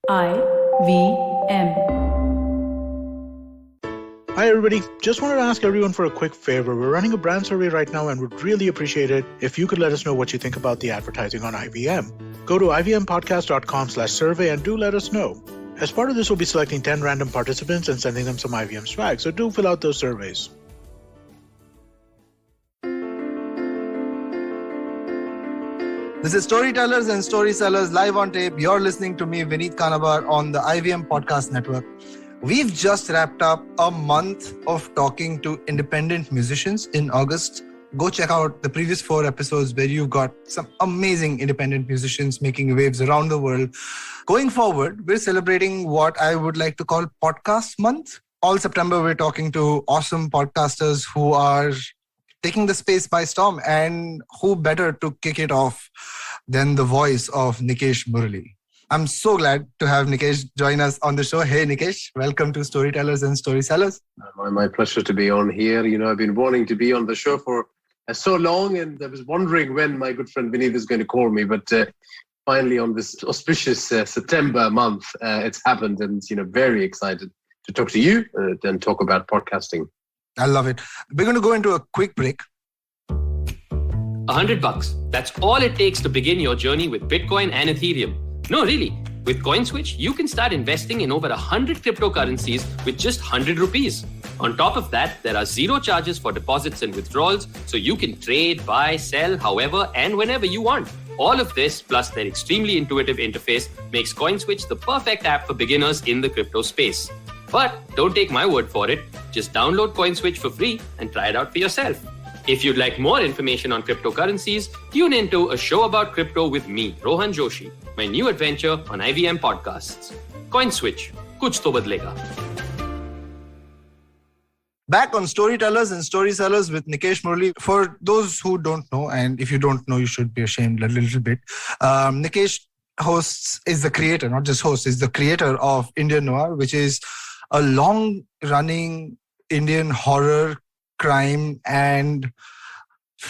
IVM. Hi everybody, just wanted to ask everyone for a quick favor. We're running a brand survey right now and would really appreciate it if you could let us know what you think about the advertising on IVM. Go to ivmpodcast.com/survey and do let us know. As part of this, we'll be selecting 10 random participants and sending them some IVM swag, so do fill out those surveys. This is Storytellers and Story Sellers live on tape. You're listening to me, Vineet Kanabar, on the IVM Podcast Network. We've just wrapped up a month of talking to independent musicians in August. Go check out the previous 4 episodes where you've got some amazing independent musicians making waves around the world. Going forward, we're celebrating what I would like to call Podcast Month. All September, we're talking to awesome podcasters who are taking the space by storm, and who better to kick it off than the voice of Nikesh Murali. I'm so glad to have Nikesh join us on the show. Hey, Nikesh, welcome to Storytellers and Story Sellers. My pleasure to be on here. You know, I've been wanting to be on the show for so long, and I was wondering when my good friend Vineet is going to call me, but finally on this auspicious September month, it's happened, and, you know, very excited to talk to you and talk about podcasting. I love it. We're going to go into a quick break. $100. That's all it takes to begin your journey with Bitcoin and Ethereum. No, really. With CoinSwitch, you can start investing in over 100 cryptocurrencies with just 100 rupees. On top of that, there are zero charges for deposits and withdrawals, so you can trade, buy, sell, however and whenever you want. All of this, plus their extremely intuitive interface, makes CoinSwitch the perfect app for beginners in the crypto space. But don't take my word for it. Just download CoinSwitch for free and try it out for yourself. If you'd like more information on cryptocurrencies, tune into a show about crypto with me, Rohan Joshi, my new adventure on IVM Podcasts. CoinSwitch, kuch to badlega. Back on Storytellers and Story Sellers with Nikesh Murali. For those who don't know, and if you don't know, you should be ashamed a little bit. Nikesh is the creator, not just host, is the creator of Indian Noir, which is a long-running Indian horror, crime, and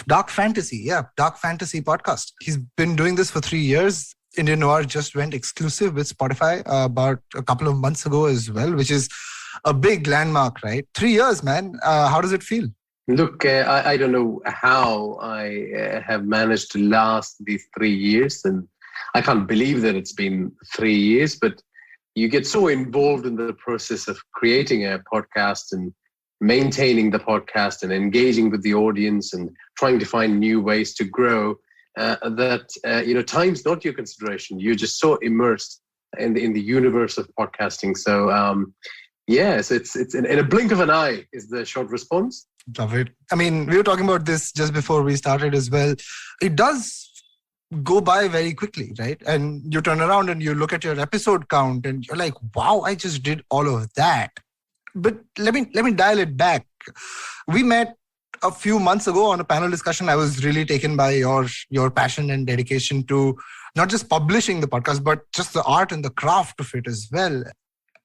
dark fantasy podcast. He's been doing this for 3 years. Indian Noir just went exclusive with Spotify about a couple of months ago as well, which is a big landmark, right? 3 years, man. How does it feel? Look, I don't know how I have managed to last these 3 years, and I can't believe that it's been 3 years, but you get so involved in the process of creating a podcast and maintaining the podcast and engaging with the audience and trying to find new ways to grow that time's not your consideration. You're just so immersed in the universe of podcasting. So yes, it's in a blink of an eye is the short response. Love it. I mean, we were talking about this just before we started as well. It does go by very quickly, right? And you turn around and you look at your episode count and you're like, wow, I just did all of that. But let me dial it back. We met a few months ago on a panel discussion. I was really taken by your passion and dedication to not just publishing the podcast, but just the art and the craft of it as well.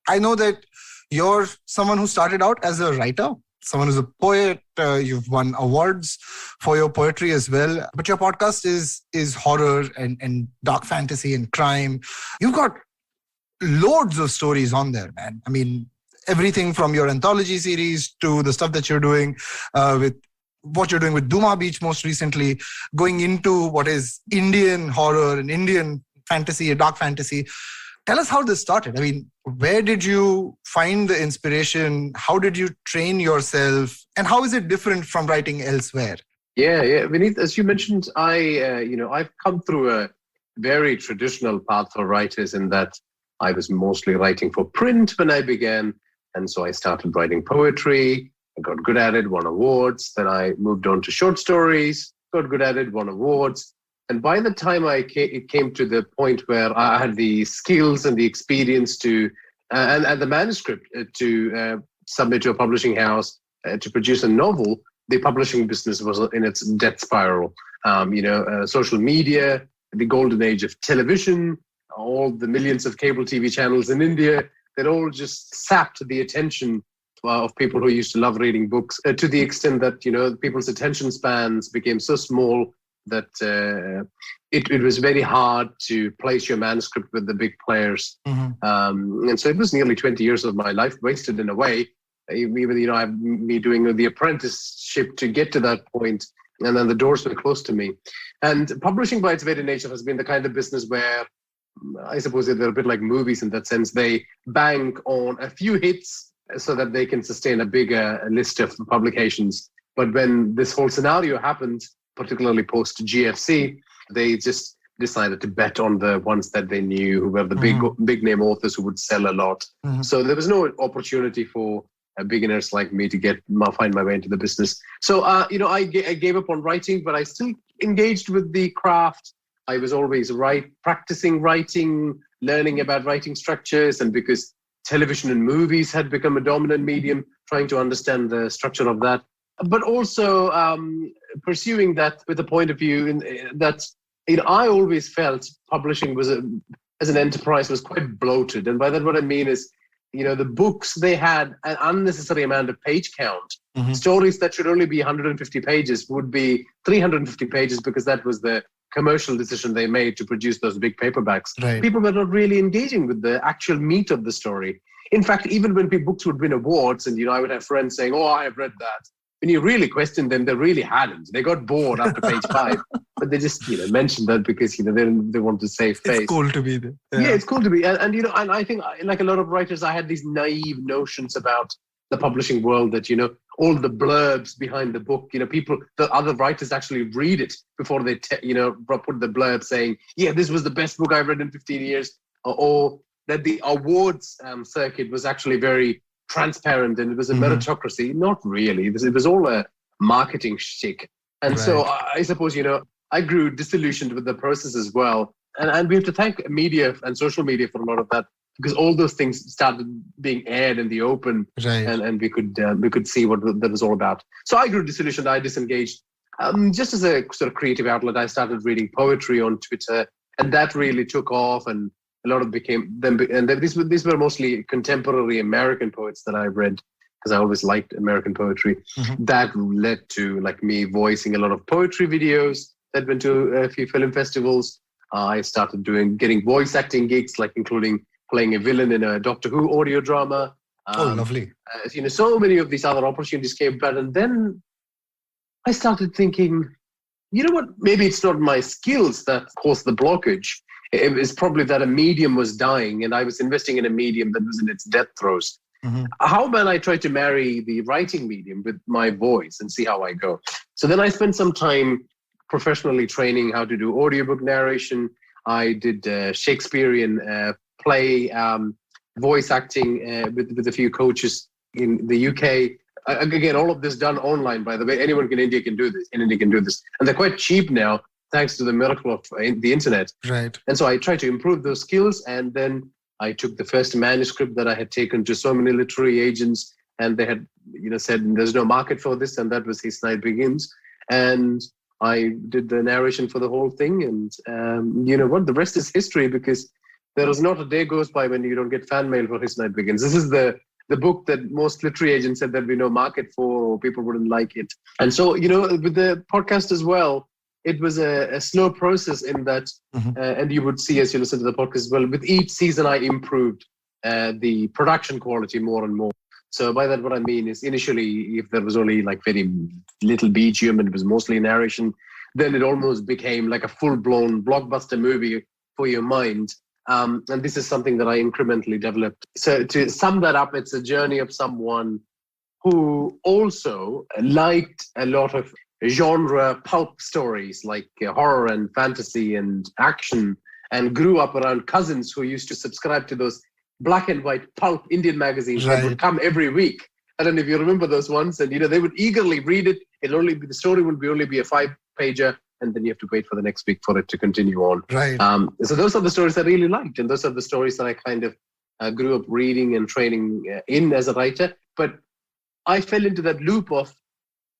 I know that you're someone who started out as a writer, someone who's a poet. You've won awards for your poetry as well. But your podcast is horror and dark fantasy and crime. You've got loads of stories on there, man. I mean, everything from your anthology series to the stuff that you're doing with what you're doing with Duma Beach most recently, going into what is Indian horror and Indian fantasy and dark fantasy. Tell us how this started. I mean, where did you find the inspiration? How did you train yourself? And how is it different from writing elsewhere? Yeah. Vineet, as you mentioned, I've come through a very traditional path for writers in that I was mostly writing for print when I began. And so I started writing poetry. I got good at it, won awards. Then I moved on to short stories, got good at it, won awards. And by the time it came to the point where I had the skills and the experience to, and the manuscript to submit to a publishing house to produce a novel, the publishing business was in its death spiral. Social media, the golden age of television, all the millions of cable TV channels in India, that all just sapped the attention of people who used to love reading books to the extent that, people's attention spans became so small that it was very hard to place your manuscript with the big players. And so it was nearly 20 years of my life wasted in a way. Even, me doing the apprenticeship to get to that point, and then the doors were closed to me. And publishing by its very nature has been the kind of business where I suppose they're a bit like movies in that sense. They bank on a few hits so that they can sustain a bigger list of publications. But when this whole scenario happened, particularly post GFC, they just decided to bet on the ones that they knew, who were the big name authors who would sell a lot. So there was no opportunity for beginners like me to find my way into the business. So, I gave up on writing, but I still engaged with the craft. I was always practicing writing, learning about writing structures, and because television and movies had become a dominant medium, trying to understand the structure of that. But also pursuing that with a point of view that I always felt publishing as an enterprise was quite bloated. And by that what I mean is, the books, they had an unnecessary amount of page count. Stories that should only be 150 pages would be 350 pages because that was the commercial decision they made to produce those big paperbacks. Right. People were not really engaging with the actual meat of the story. In fact, even when books would win awards, and I would have friends saying, "Oh, I have read that." When you really questioned them, they really hadn't. They got bored after page 5, but they just mentioned that because they want to save face. It's cool to be there. Yeah, it's cool to be, and and I think like a lot of writers, I had these naive notions about the publishing world that all the blurbs behind the book, the other writers actually read it before they put the blurb saying, "Yeah, this was the best book I've read in 15 years," or that the awards circuit was actually very transparent and it was a meritocracy. Not really. It was all a marketing shtick. And so I suppose, I grew disillusioned with the process as well. And we have to thank media and social media for a lot of that, because all those things started being aired in the open, and we could see what that was all about. So I grew disillusioned. I disengaged. Just as a sort of creative outlet, I started reading poetry on Twitter, and that really took off, and a lot of these were mostly contemporary American poets that I read, because I always liked American poetry. That led to me voicing a lot of poetry videos that went to a few film festivals. I started getting voice acting gigs, including playing a villain in a Doctor Who audio drama. Lovely. So many of these other opportunities came about, and then I started thinking, what? Maybe it's not my skills that caused the blockage. It was probably that a medium was dying, and I was investing in a medium that was in its death throes. How about I try to marry the writing medium with my voice and see how I go? So then I spent some time professionally training how to do audiobook narration. I did Shakespearean play voice acting with a few coaches in the UK. Again, all of this done online, by the way. Anyone in India can do this. And they're quite cheap now, thanks to the miracle of the internet. Right. And so I tried to improve those skills, and then I took the first manuscript that I had taken to so many literary agents, and they had said there's no market for this, and that was His Night Begins. And I did the narration for the whole thing, and the rest is history, because there is not a day goes by when you don't get fan mail for His Night Begins. This is the book that most literary agents said there'd be no market for, or people wouldn't like it. And so, with the podcast as well, it was a slow process in that, and you would see as you listen to the podcast as well, with each season I improved the production quality more and more. So by that, what I mean is, initially, if there was only very little BGM and it was mostly narration, then it almost became like a full-blown blockbuster movie for your mind. And this is something that I incrementally developed. So to sum that up, it's a journey of someone who also liked a lot of genre pulp stories like horror and fantasy and action, and grew up around cousins who used to subscribe to those black and white pulp Indian magazines that would come every week. I don't know if you remember those ones, and they would eagerly read it. The story would only be a 5-pager, and then you have to wait for the next week for it to continue on. Right. So those are the stories I really liked, and those are the stories that I kind of grew up reading and training in as a writer. But I fell into that loop of,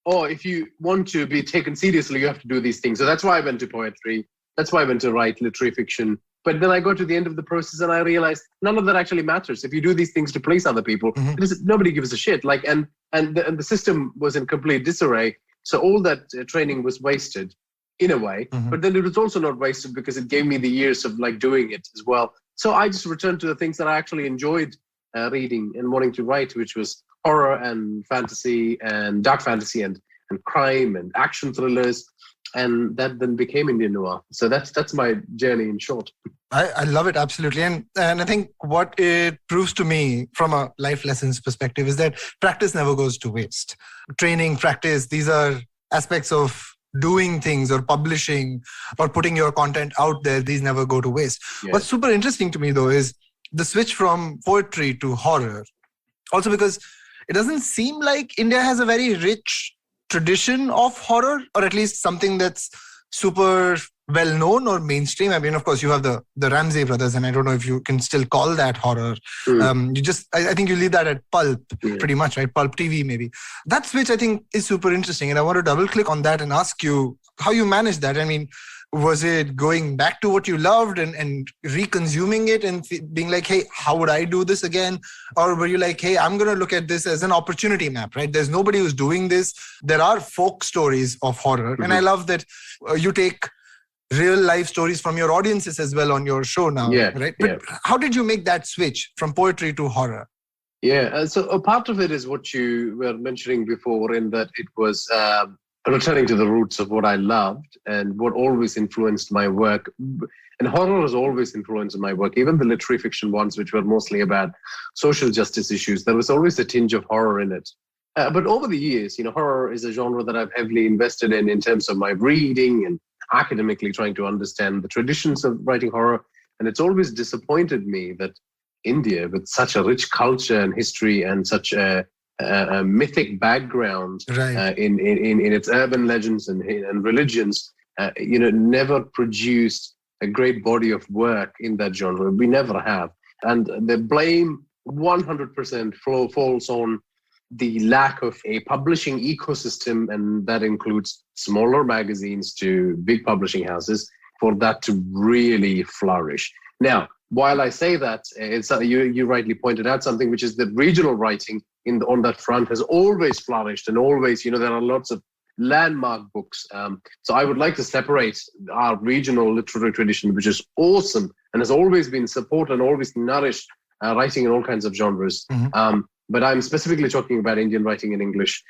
if you want to be taken seriously, you have to do these things. So that's why I went to poetry. That's why I went to write literary fiction. But then I got to the end of the process and I realized none of that actually matters. If you do these things to please other people, nobody gives a shit. And the system was in complete disarray. So all that training was wasted. in a way, but then it was also not wasted because it gave me the years of like doing it as well. So I just returned to the things that I actually enjoyed reading and wanting to write, which was horror and fantasy and dark fantasy and crime and action thrillers. And that then became Indian noir. So that's my journey in short. I love it, absolutely. And I think what it proves to me from a life lessons perspective is that practice never goes to waste. Training, practice, these are aspects of doing things or publishing or putting your content out there. These never go to waste. Yeah. What's super interesting to me, though, is the switch from poetry to horror. Also because it doesn't seem like India has a very rich tradition of horror, or at least something that's super well known or mainstream. I mean, of course, you have the Ramsay brothers, and I don't know if you can still call that horror. I think you leave that at Pulp, pretty much, right? Pulp TV, maybe. That switch, I think, is super interesting, and I want to double click on that and ask you how you managed that. I mean, was it going back to what you loved and reconsuming it and being like, hey, how would I do this again? Or were you like, hey, I'm going to look at this as an opportunity map, right? There's nobody who's doing this. There are folk stories of horror. And I love that you take real life stories from your audiences as well on your show now, right? But how did you make that switch from poetry to horror? Yeah, so a part of it is what you were mentioning before, in that it was returning to the roots of what I loved and what always influenced my work. And horror has always influenced my work, even the literary fiction ones, which were mostly about social justice issues. There was always a tinge of horror in it. But over the years, horror is a genre that I've heavily invested in terms of my reading and academically trying to understand the traditions of writing horror. And it's always disappointed me that India, with such a rich culture and history and such a mythic background in its urban legends and religions, never produced a great body of work in that genre. We never have. And the blame 100% falls on the lack of a publishing ecosystem, and that includes smaller magazines to big publishing houses, for that to really flourish. Now, while I say that, it's you rightly pointed out something, which is that regional writing on that front has always flourished, and always, there are lots of landmark books. So I would like to separate our regional literary tradition, which is awesome and has always been supported and always nourished writing in all kinds of genres. But I'm specifically talking about Indian writing in English,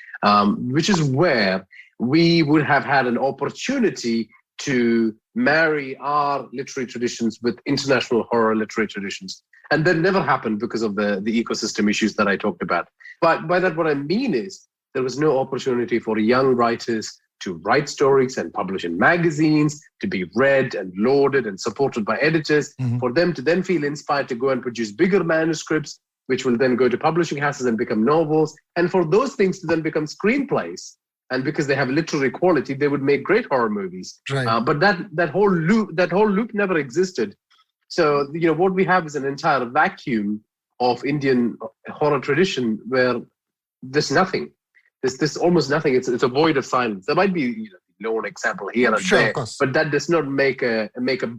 which is where we would have had an opportunity to marry our literary traditions with international horror literary traditions. And that never happened because of the ecosystem issues that I talked about. But by that, what I mean is there was no opportunity for young writers to write stories and publish in magazines, to be read and lauded and supported by editors, for them to then feel inspired to go and produce bigger manuscripts, which will then go to publishing houses and become novels, and for those things to then become screenplays. And because they have literary quality, they would make great horror movies. But that whole loop never existed. So, what we have is an entire vacuum of Indian horror tradition where there's nothing. There's almost nothing. It's a void of silence. There might be lone example here and there, but that does not make a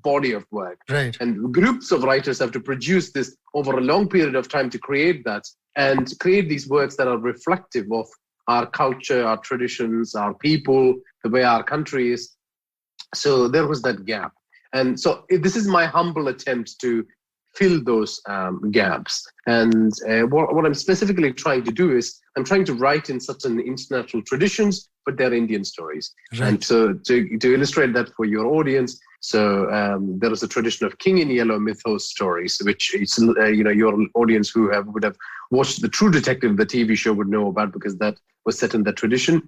body of work. And groups of writers have to produce this over a long period of time to create that, and create these works that are reflective of our culture, our traditions, our people, the way our country is. So there was that gap. And so this is my humble attempt to fill those gaps. And what I'm specifically trying to do is I'm trying to write in certain international traditions, but they're Indian stories. And so to illustrate that for your audience, so there is a tradition of King in Yellow mythos stories, which is, your audience who would have watched The True Detective, the TV show, would know about, because that was set in that tradition.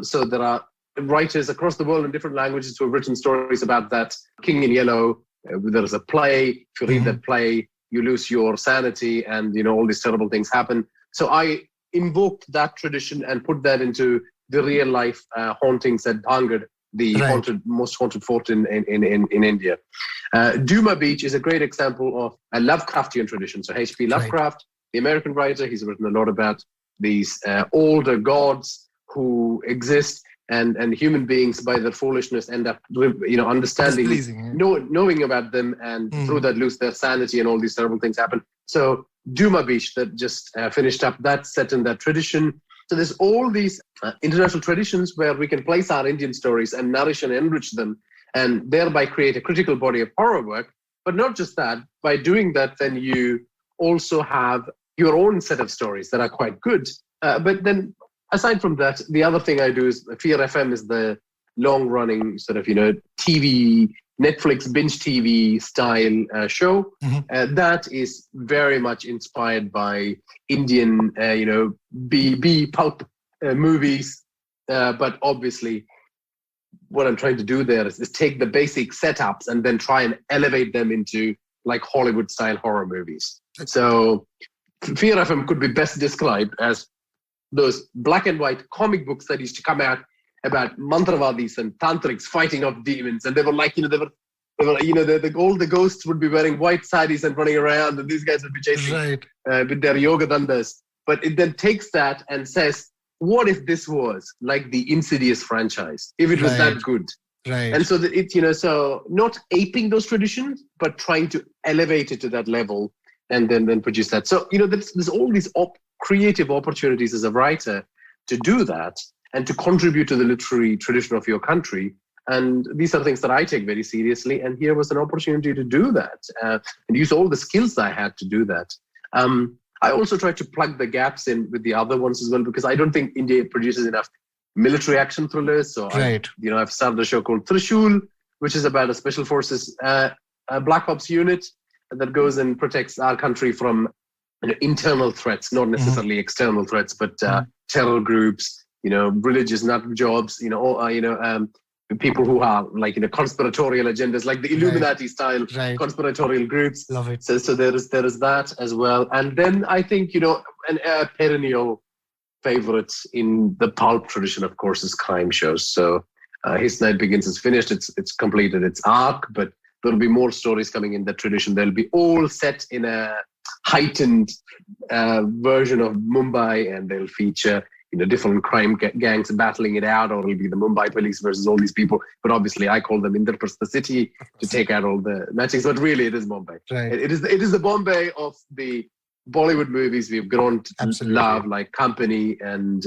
So there are writers across the world in different languages who have written stories about that King in Yellow. There is a play. If you read that play, you lose your sanity, and all these terrible things happen. So I invoked that tradition and put that into the real life hauntings at Bhangad, the most haunted fort in India. Duma Beach is a great example of a Lovecraftian tradition. So H.P. Lovecraft, the American writer, he's written a lot about these older gods who exist, and human beings, by their foolishness, end up understanding, knowing about them, and through that lose their sanity, and all these terrible things happen. So Duma Beach, that just finished up, that's set in that tradition. So there's all these international traditions where we can place our Indian stories and nourish and enrich them and thereby create a critical body of horror work. But not just that, by doing that, then you also have your own set of stories that are quite good. But then aside from that, the other thing I do is Fear FM is the long-running sort of, TV, Netflix binge TV style show. That is very much inspired by Indian, B pulp movies. But obviously, what I'm trying to do there is take the basic setups and then try and elevate them into like Hollywood-style horror movies. So Fear FM could be best described as those black and white comic books that used to come out about mantravadis and tantrics fighting off demons, and they were like, all the ghosts would be wearing white saris and running around, and these guys would be chasing with their yoga dandas. But it then takes that and says, what if this was like the Insidious franchise? If it was that good, and so that it's so not aping those traditions, but trying to elevate it to that level, and then produce that. So there's all these creative opportunities as a writer to do that and to contribute to the literary tradition of your country. And these are things that I take very seriously. And here was an opportunity to do that and use all the skills I had to do that. I also tried to plug the gaps in with the other ones as well, because I don't think India produces enough military action thrillers. So I've started a show called Trishul, which is about a special forces black ops unit that goes and protects our country from internal threats, not necessarily external threats, but terror groups, religious nut jobs, people who are like conspiratorial agendas, like the Illuminati style conspiratorial groups. Love it. So there is that as well. And then I think a perennial favorite in the pulp tradition, of course, is crime shows. So His Night Begins is finished. It's completed its arc, but there'll be more stories coming in that tradition. They'll be all set in a heightened version of Mumbai, and they'll feature different crime gangs battling it out, or it'll be the Mumbai police versus all these people. But obviously, I call them Indraprastha city to take out all the matchings. But really, it is Mumbai. It is the Bombay of the Bollywood movies we've grown to love, like Company and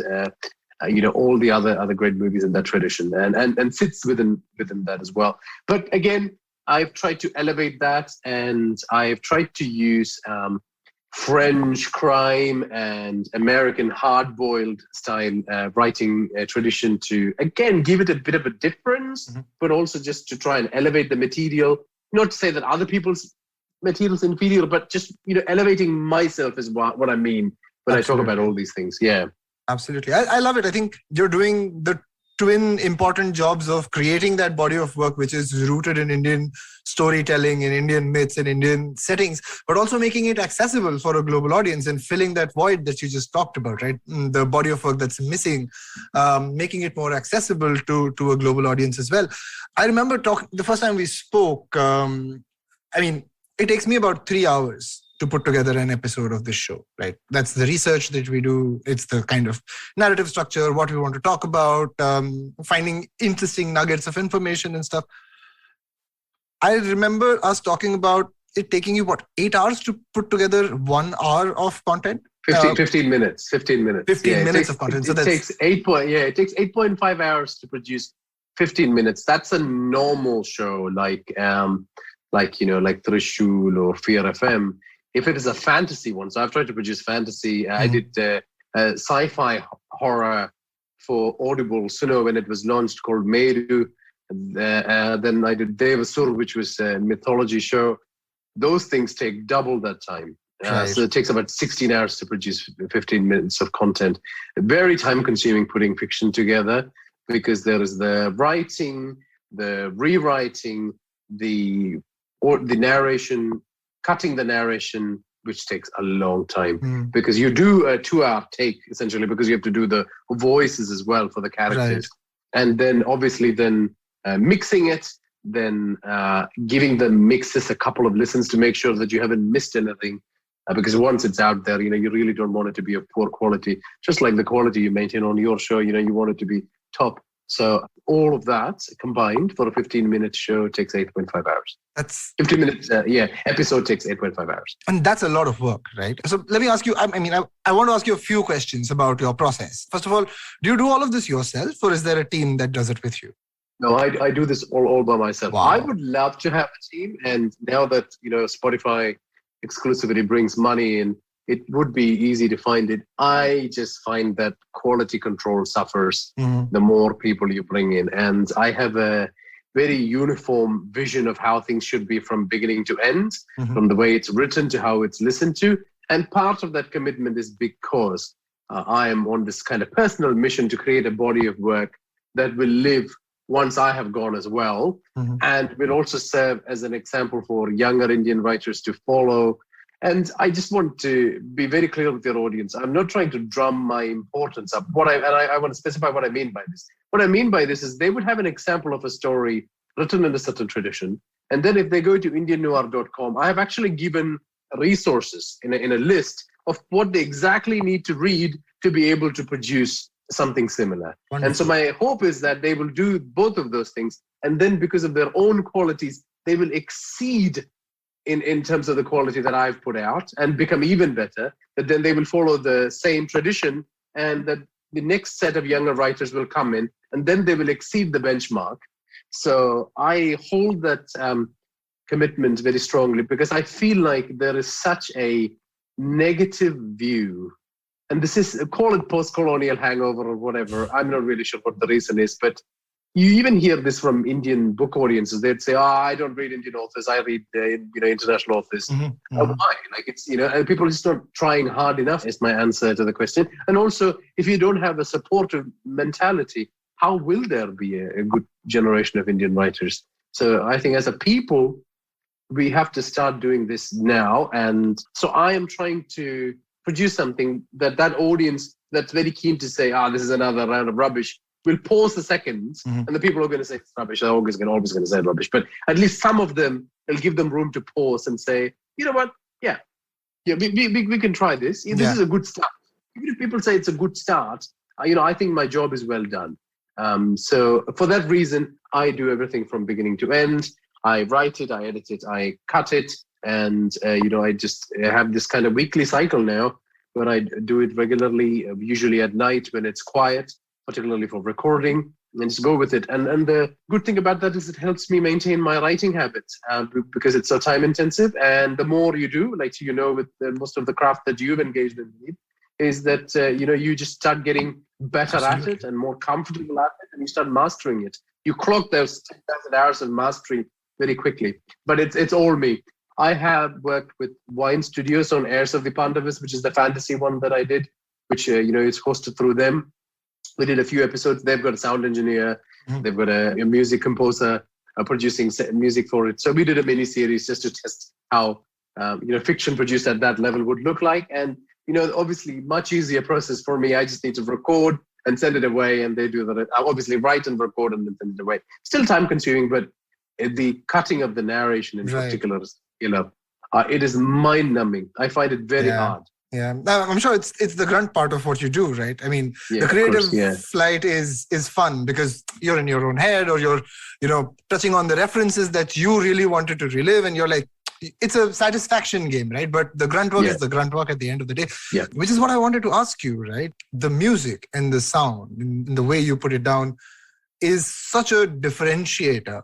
all the other great movies in that tradition, and sits within that as well. But again, I've tried to elevate that, and I've tried to use French crime and American hard-boiled style writing tradition to, again, give it a bit of a difference, but also just to try and elevate the material. Not to say that other people's material is inferior, but just, elevating myself is what I mean when I talk about all these things. Yeah. Absolutely. I love it. I think you're doing the twin important jobs of creating that body of work which is rooted in Indian storytelling, in Indian myths, in Indian settings, but also making it accessible for a global audience and filling that void that you just talked about, right? The body of work that's missing, making it more accessible to a global audience as well. I remember the first time we spoke, it takes me about 3 hours to put together an episode of this show, right? That's the research that we do. It's the kind of narrative structure, what we want to talk about, finding interesting nuggets of information and stuff. I remember us talking about it taking you, 8 hours to put together 1 hour of content? 15 minutes. 15 minutes. 15 minutes of content. It takes 8.5 hours to produce 15 minutes. That's a normal show like Trishul or Fear FM. If it is a fantasy one, so I've tried to produce fantasy. I did sci-fi horror for Audible Suno when it was launched, called Meru. Then I did Devasur, which was a mythology show. Those things take double that time. So it takes about 16 hours to produce 15 minutes of content. Very time-consuming putting fiction together, because there is the writing, the rewriting, the narration, cutting the narration, which takes a long time, because you do a 2-hour take essentially, because you have to do the voices as well for the characters, and then obviously mixing it, then giving the mixes a couple of listens to make sure that you haven't missed anything, because once it's out there, you really don't want it to be of poor quality, just like the quality you maintain on your show. You want it to be top. So all of that combined for a 15-minute show takes 8.5 hours. That's 15 minutes, episode takes 8.5 hours. And that's a lot of work, right? So let me ask you, I want to ask you a few questions about your process. First of all, do you do all of this yourself, or is there a team that does it with you? No, I do this all by myself. Wow. I would love to have a team, and now that Spotify exclusivity brings money in, it would be easy to find it. I just find that quality control suffers the more people you bring in, and I have a very uniform vision of how things should be from beginning to end, from the way it's written to how it's listened to, and part of that commitment is because I am on this kind of personal mission to create a body of work that will live once I have gone as well, and will also serve as an example for younger Indian writers to follow. And I just want to be very clear with your audience. I'm not trying to drum my importance up. I want to specify what I mean by this. What I mean by this is they would have an example of a story written in a certain tradition. And then if they go to indiannoir.com, I have actually given resources in a list of what they exactly need to read to be able to produce something similar. Wonderful. And so my hope is that they will do both of those things. And then because of their own qualities, they will exceed in terms of the quality that I've put out and become even better. But then they will follow the same tradition, and that the next set of younger writers will come in, and then they will exceed the benchmark. So I hold that commitment very strongly, because I feel like there is such a negative view, and this is, call it post-colonial hangover or whatever. I'm not really sure what the reason is, but you even hear this from Indian book audiences. They'd say, I don't read Indian authors. I read international authors. Why? Like, it's, and people are just not trying hard enough is my answer to the question. And also, if you don't have a supportive mentality, how will there be a good generation of Indian writers? So I think as a people, we have to start doing this now. And so I am trying to produce something that audience that's very keen to say, this is another round of rubbish, will pause a second, and the people are going to say it's rubbish. They're always going to say rubbish. But at least some of them, will give them room to pause and say, you know what? Yeah, we can try this. This is a good start. Even if people say it's a good start, I think my job is well done. So for that reason, I do everything from beginning to end. I write it, I edit it, I cut it, and I just have this kind of weekly cycle now where I do it regularly, usually at night when it's quiet, particularly for recording, and just go with it. And the good thing about that is it helps me maintain my writing habits because it's so time intensive. And the more you do, like, with most of the craft that you've engaged in, is that, you just start getting better Absolutely. At it and more comfortable at it, and you start mastering it. You clock those 10,000 hours of mastery very quickly. But it's all me. I have worked with Wine Studios on Heirs of the Pandavas, which is the fantasy one that I did, which, is hosted through them. We did a few episodes. They've got a sound engineer. They've got a music composer producing music for it. So we did a mini series just to test how, fiction produced at that level would look like. And, obviously much easier process for me. I just need to record and send it away, and they do that. I obviously write and record and then send it away. Still time consuming, but the cutting of the narration in particular, it is mind numbing. I find it very hard. Yeah, I'm sure it's the grunt part of what you do, right? I mean, the creative flight is fun because you're in your own head, or you're, touching on the references that you really wanted to relive, and you're like, it's a satisfaction game, right? But the grunt work is the grunt work at the end of the day, which is what I wanted to ask you, right? The music and the sound, and the way you put it down, is such a differentiator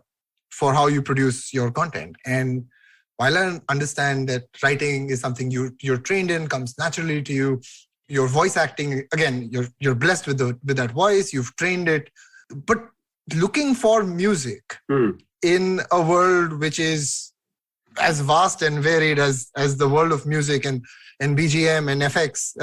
for how you produce your content. And while I understand that writing is something you're trained in, comes naturally to you, your voice acting, again, you're blessed with that voice, you've trained it. But looking for music in a world which is as vast and varied as the world of music and BGM and FX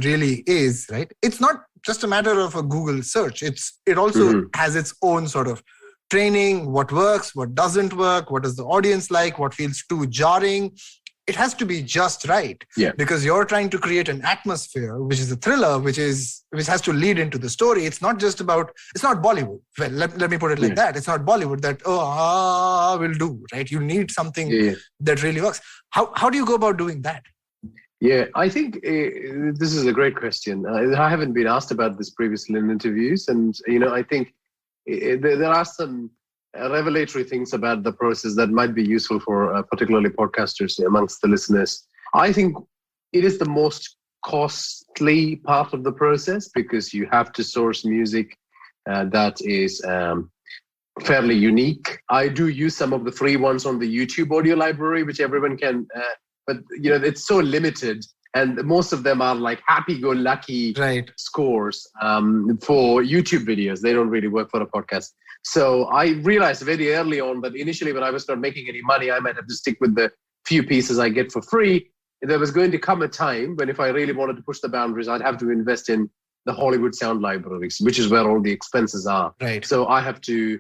really is, right? It's not just a matter of a Google search. It also has its own sort of training, what works, what doesn't work, what does the audience like, what feels too jarring. It has to be just right, because you're trying to create an atmosphere, which is a thriller, which has to lead into the story. It's not just about, it's not Bollywood. Well, let me put it like that. It's not Bollywood that, will do, right? You need something that really works. How do you go about doing that? Yeah, I think this is a great question. I haven't been asked about this previously in interviews. And, I think there are some revelatory things about the process that might be useful for particularly podcasters amongst the listeners. I think it is the most costly part of the process because you have to source music that is fairly unique. I do use some of the free ones on the YouTube audio library, which everyone can, but it's so limited. And most of them are like happy-go-lucky scores for YouTube videos. They don't really work for a podcast. So I realized very early on that initially when I was not making any money, I might have to stick with the few pieces I get for free. There was going to come a time when if I really wanted to push the boundaries, I'd have to invest in the Hollywood sound libraries, which is where all the expenses are. Right. So I have to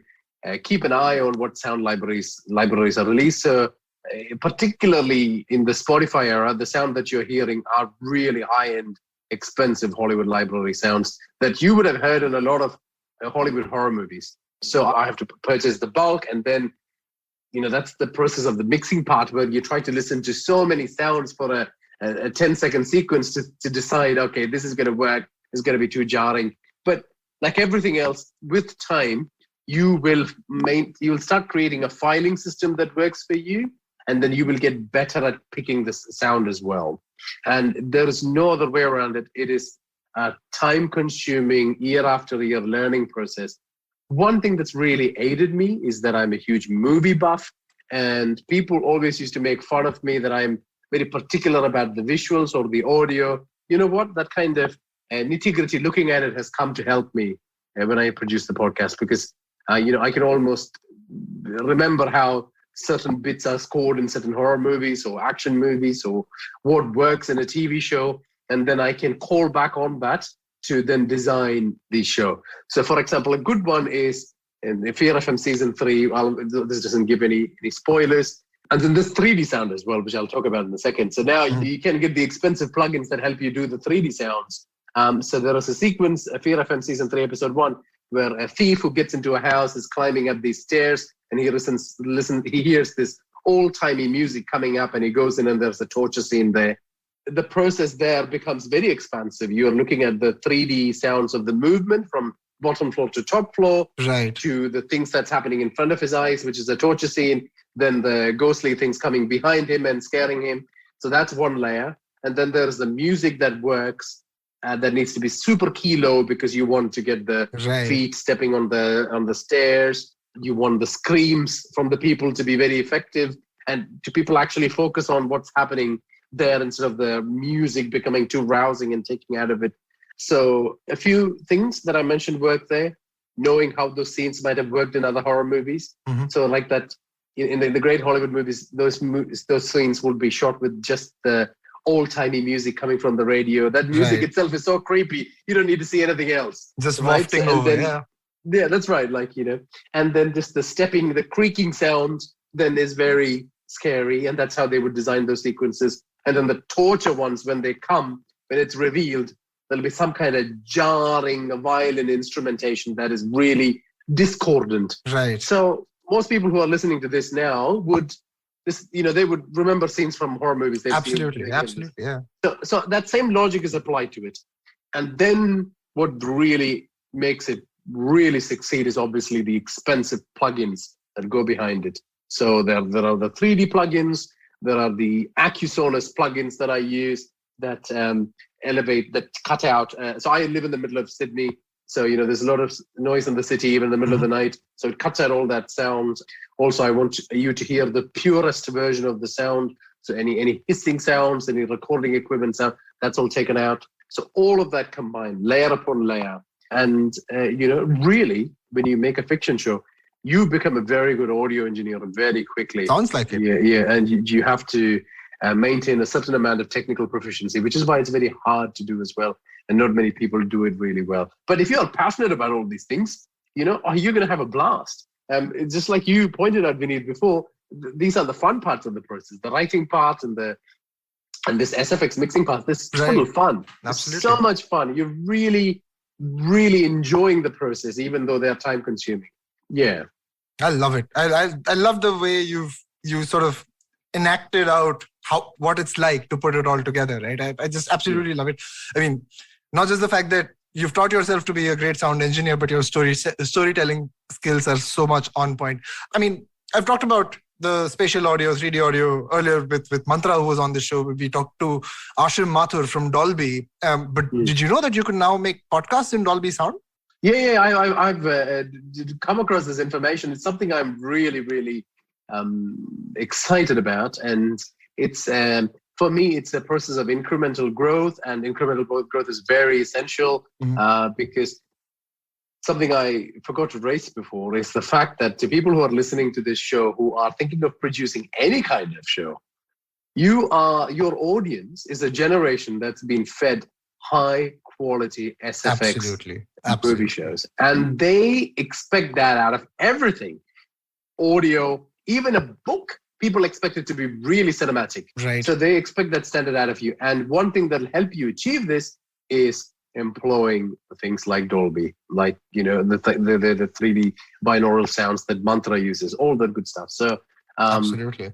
keep an eye on what sound libraries are released. So particularly in the Spotify era, the sound that you're hearing are really high-end, expensive Hollywood library sounds that you would have heard in a lot of Hollywood horror movies. So I have to purchase the bulk, and then that's the process of the mixing part where you try to listen to so many sounds for a 10-second sequence to decide, okay, this is going to work, it's going to be too jarring. But like everything else, with time, you will start creating a filing system that works for you, and then you will get better at picking the sound as well. And there is no other way around it. It is a time-consuming, year-after-year learning process. One thing that's really aided me is that I'm a huge movie buff, and people always used to make fun of me that I'm very particular about the visuals or the audio. You know what? That kind of nitty-gritty looking at it has come to help me when I produce the podcast, because I can almost remember how certain bits are scored in certain horror movies or action movies or what works in a TV show, and then I can call back on that to then design the show. So, for example, a good one is in Fear FM Season 3, this doesn't give any spoilers, and then there's 3D sound as well, which I'll talk about in a second. So now you can get the expensive plugins that help you do the 3D sounds. So there is a sequence, Fear FM Season 3, Episode 1, where a thief who gets into a house is climbing up these stairs, and he hears this old-timey music coming up, and he goes in and there's a torture scene there. The process there becomes very expansive. You're looking at the 3D sounds of the movement from bottom floor to top floor, to the things that's happening in front of his eyes, which is a torture scene, then the ghostly things coming behind him and scaring him. So that's one layer. And then there's the music that works, that needs to be super key low because you want to get the feet stepping on the stairs. You want the screams from the people to be very effective and to people actually focus on what's happening there instead of the music becoming too rousing and taking out of it. So a few things that I mentioned work there, knowing how those scenes might have worked in other horror movies. So like that, in the great Hollywood movies, those scenes will be shot with just the old-timey music coming from the radio. That music itself is so creepy, you don't need to see anything else. Just wafting over, Yeah, that's right. And then just the creaking sound then is very scary, and that's how they would design those sequences. And then the torture ones, when it's revealed, there'll be some kind of jarring violin instrumentation that is really discordant. Right. So most people who are listening to this now they would remember scenes from horror movies. Absolutely, yeah. So that same logic is applied to it. And then what really makes it really succeed is obviously the expensive plugins that go behind it. So there are the 3D plugins, there are the Acusonus plugins that I use that elevate, that cut out. So I live in the middle of Sydney, so there's a lot of noise in the city, even in the middle of the night. So it cuts out all that sound. Also, I want you to hear the purest version of the sound. So any hissing sounds, any recording equipment sound, that's all taken out. So all of that combined, layer upon layer. And, really, when you make a fiction show, you become a very good audio engineer very quickly. Sounds like it. Yeah. And you have to maintain a certain amount of technical proficiency, which is why it's very hard to do as well. And not many people do it really well. But if you're passionate about all these things, you're going to have a blast. It's just like you pointed out, Vineet, before, these are the fun parts of the process, the writing part and this SFX mixing part. This is total fun. Absolutely. So much fun. You're really, really enjoying the process, even though they're time consuming. Yeah. I love it. I love the way you sort of enacted out what it's like to put it all together, right? I just absolutely love it. I mean, not just the fact that you've taught yourself to be a great sound engineer, but your storytelling skills are so much on point. I mean, I've talked about the spatial audio, 3D audio earlier with Mantra, who was on the show. We talked to Ashim Mathur from Dolby. But did you know that you can now make podcasts in Dolby sound? Yeah. I've come across this information. It's something I'm really, really excited about. And it's for me, it's a process of incremental growth, and incremental growth is very essential because something I forgot to raise before is the fact that to people who are listening to this show, who are thinking of producing any kind of show, your audience is a generation that's been fed high quality SFX movie shows. And they expect that out of everything. Audio, even a book, people expect it to be really cinematic. Right. So they expect that standard out of you. And one thing that'll help you achieve this is employing things like Dolby, like, the 3D binaural sounds that Mantra uses, all that good stuff. So absolutely.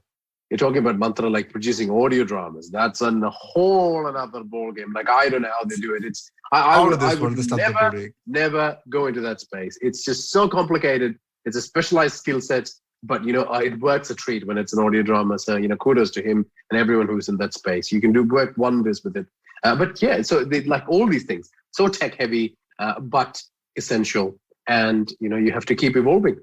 You're talking about Mantra like producing audio dramas. That's a whole another ballgame. Like, I don't know how they do it. I would never go into that space. It's just so complicated. It's a specialized skill set, but it works a treat when it's an audio drama. So kudos to him and everyone who's in that space. You can work wonders with it. But yeah, so they like all these things, so tech heavy, but essential. And, you have to keep evolving.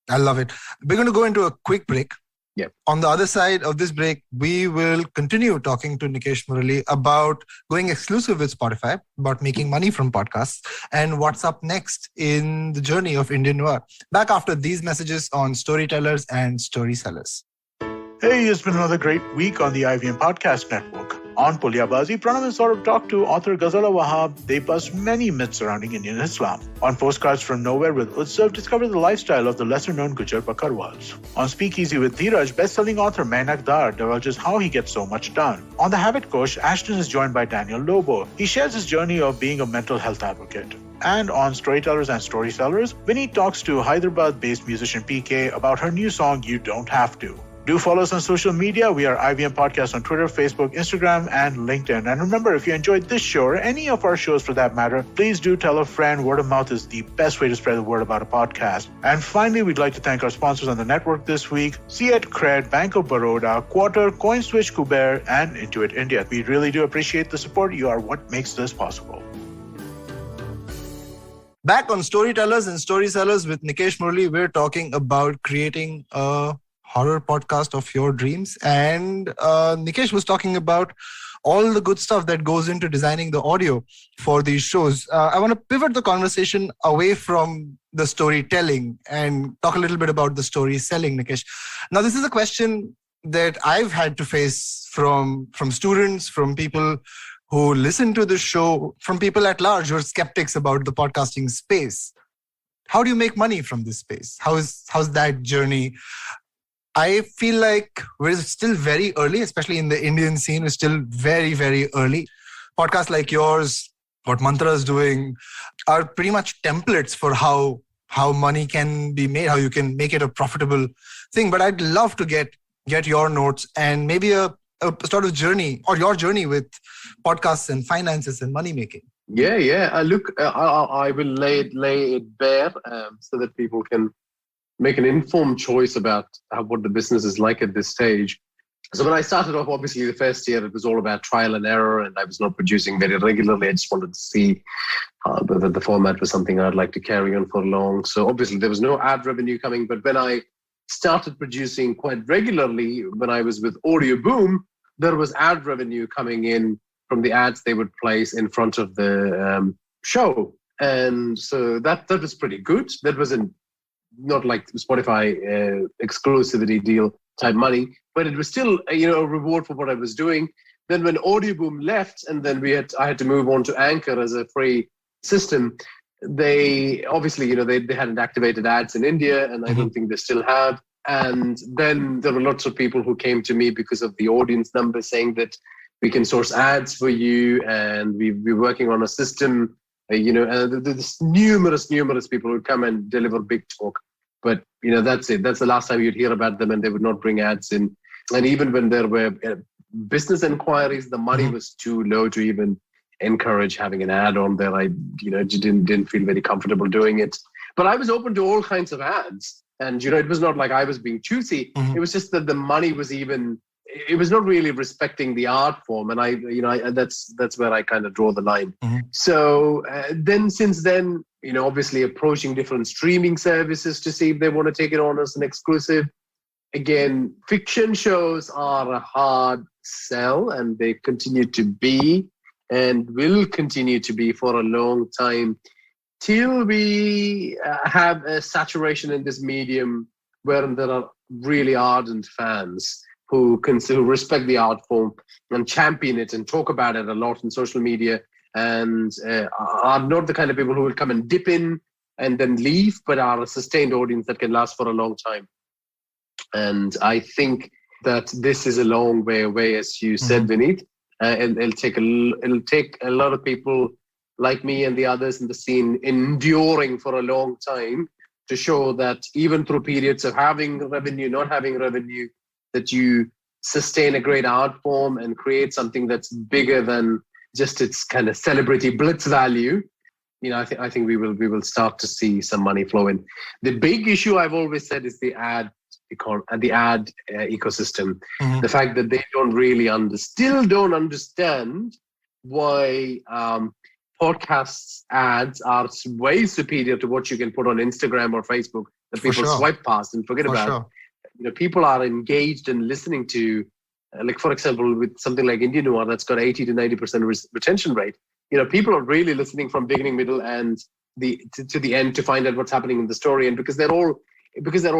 I love it. We're going to go into a quick break. Yeah. On the other side of this break, we will continue talking to Nikesh Murali about going exclusive with Spotify, about making money from podcasts, and what's up next in the journey of Indian Noir. Back after these messages on storytellers and story sellers. Hey, it's been another great week on the IVM Podcast Network. On Pulyabazi, Pranav and Saurabh talked to author Ghazala Wahab. They bust many myths surrounding Indian Islam. On Postcards from Nowhere with Utsav, discover the lifestyle of the lesser-known Gujar Bakarwals. On Speakeasy with Dheeraj, best-selling author Mainak Dar divulges how he gets so much done. On The Habit Coach, Ashton is joined by Daniel Lobo. He shares his journey of being a mental health advocate. And on Storytellers and Story Sellers, Vineet talks to Hyderabad-based musician PK about her new song, You Don't Have To. Do follow us on social media. We are IVM Podcast on Twitter, Facebook, Instagram, and LinkedIn. And remember, if you enjoyed this show or any of our shows for that matter, please do tell a friend. Word of mouth is the best way to spread the word about a podcast. And finally, we'd like to thank our sponsors on the network this week: Ciet Cred, Bank of Baroda, Quarter, CoinSwitch, Kuber, and Intuit India. We really do appreciate the support. You are what makes this possible. Back on Storytellers and Story Sellers with Nikesh Murali, we're talking about creating a horror podcast of your dreams. And Nikesh was talking about all the good stuff that goes into designing the audio for these shows. I want to pivot the conversation away from the storytelling and talk a little bit about the story selling, Nikesh. Now, this is a question that I've had to face from students, from people who listen to the show, from people at large who are skeptics about the podcasting space. How do you make money from this space? How's that journey? I feel like we're still very early, especially in the Indian scene. We're still very, very early. Podcasts like yours, what Mantra is doing, are pretty much templates for how money can be made, how you can make it a profitable thing. But I'd love to get your notes and maybe a sort of journey, or your journey with podcasts and finances and money making. Yeah. Look, I will lay it bare so that people can make an informed choice about what the business is like at this stage. So when I started off, obviously the first year, it was all about trial and error, and I was not producing very regularly. I just wanted to see whether the format was something I'd like to carry on for long. So obviously there was no ad revenue coming, but when I started producing quite regularly, when I was with Audio Boom, there was ad revenue coming in from the ads they would place in front of the show. And so that was pretty good. That wasn't not like Spotify exclusivity deal type money, but it was still a reward for what I was doing. Then when Audio Boom left, and then I had to move on to Anchor as a free system. They obviously they hadn't activated ads in India, and I don't think they still have. And then there were lots of people who came to me because of the audience numbers saying that we can source ads for you, and we're working on a system. There's numerous people who come and deliver big talk. But, that's it. That's the last time you'd hear about them, and they would not bring ads in. And even when there were business inquiries, the money was too low to even encourage having an ad on there. I, didn't feel very comfortable doing it. But I was open to all kinds of ads. And, it was not like I was being choosy. It was just that the money was it was not really respecting the art form. And that's where I kind of draw the line. So since then, obviously approaching different streaming services to see if they want to take it on as an exclusive. Again, fiction shows are a hard sell, and they continue to be and will continue to be for a long time till we have a saturation in this medium where there are really ardent fans who respect the art form and champion it and talk about it a lot on social media, and are not the kind of people who will come and dip in and then leave, but are a sustained audience that can last for a long time. And I think that this is a long way away, as you said, Vineet. It'll take a lot of people like me and the others in the scene enduring for a long time to show that even through periods of having revenue, not having revenue, that you sustain a great art form and create something that's bigger than just its kind of celebrity blitz value. I think we will start to see some money flow in. The big issue I've always said is the ad ecosystem. The fact that they still don't understand why podcasts ads are way superior to what you can put on Instagram or Facebook that people swipe past and forget about. People are engaged and listening to, like, for example, with something like Indian Noir that's got 80 to 90% retention rate. People are really listening from beginning, middle, and to the end to find out what's happening in the story. And because they're all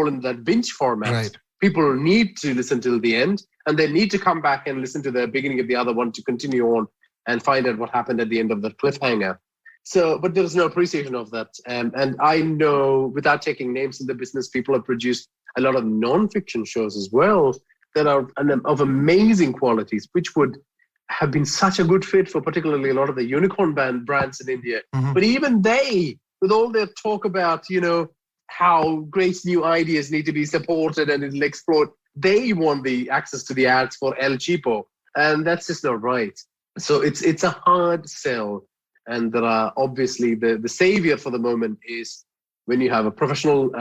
in that binge format, right, people need to listen till the end, and they need to come back and listen to the beginning of the other one to continue on and find out what happened at the end of the cliffhanger. So, but there's no appreciation of that. And I know, without taking names in the business, people have produced a lot of non-fiction shows as well that are of amazing qualities, which would have been such a good fit for particularly a lot of the unicorn brands in India. But even they, with all their talk about, how great new ideas need to be supported and it'll explode, they want the access to the ads for El Cheapo. And that's just not right. So it's a hard sell. And there are obviously the savior for the moment is when you have a professional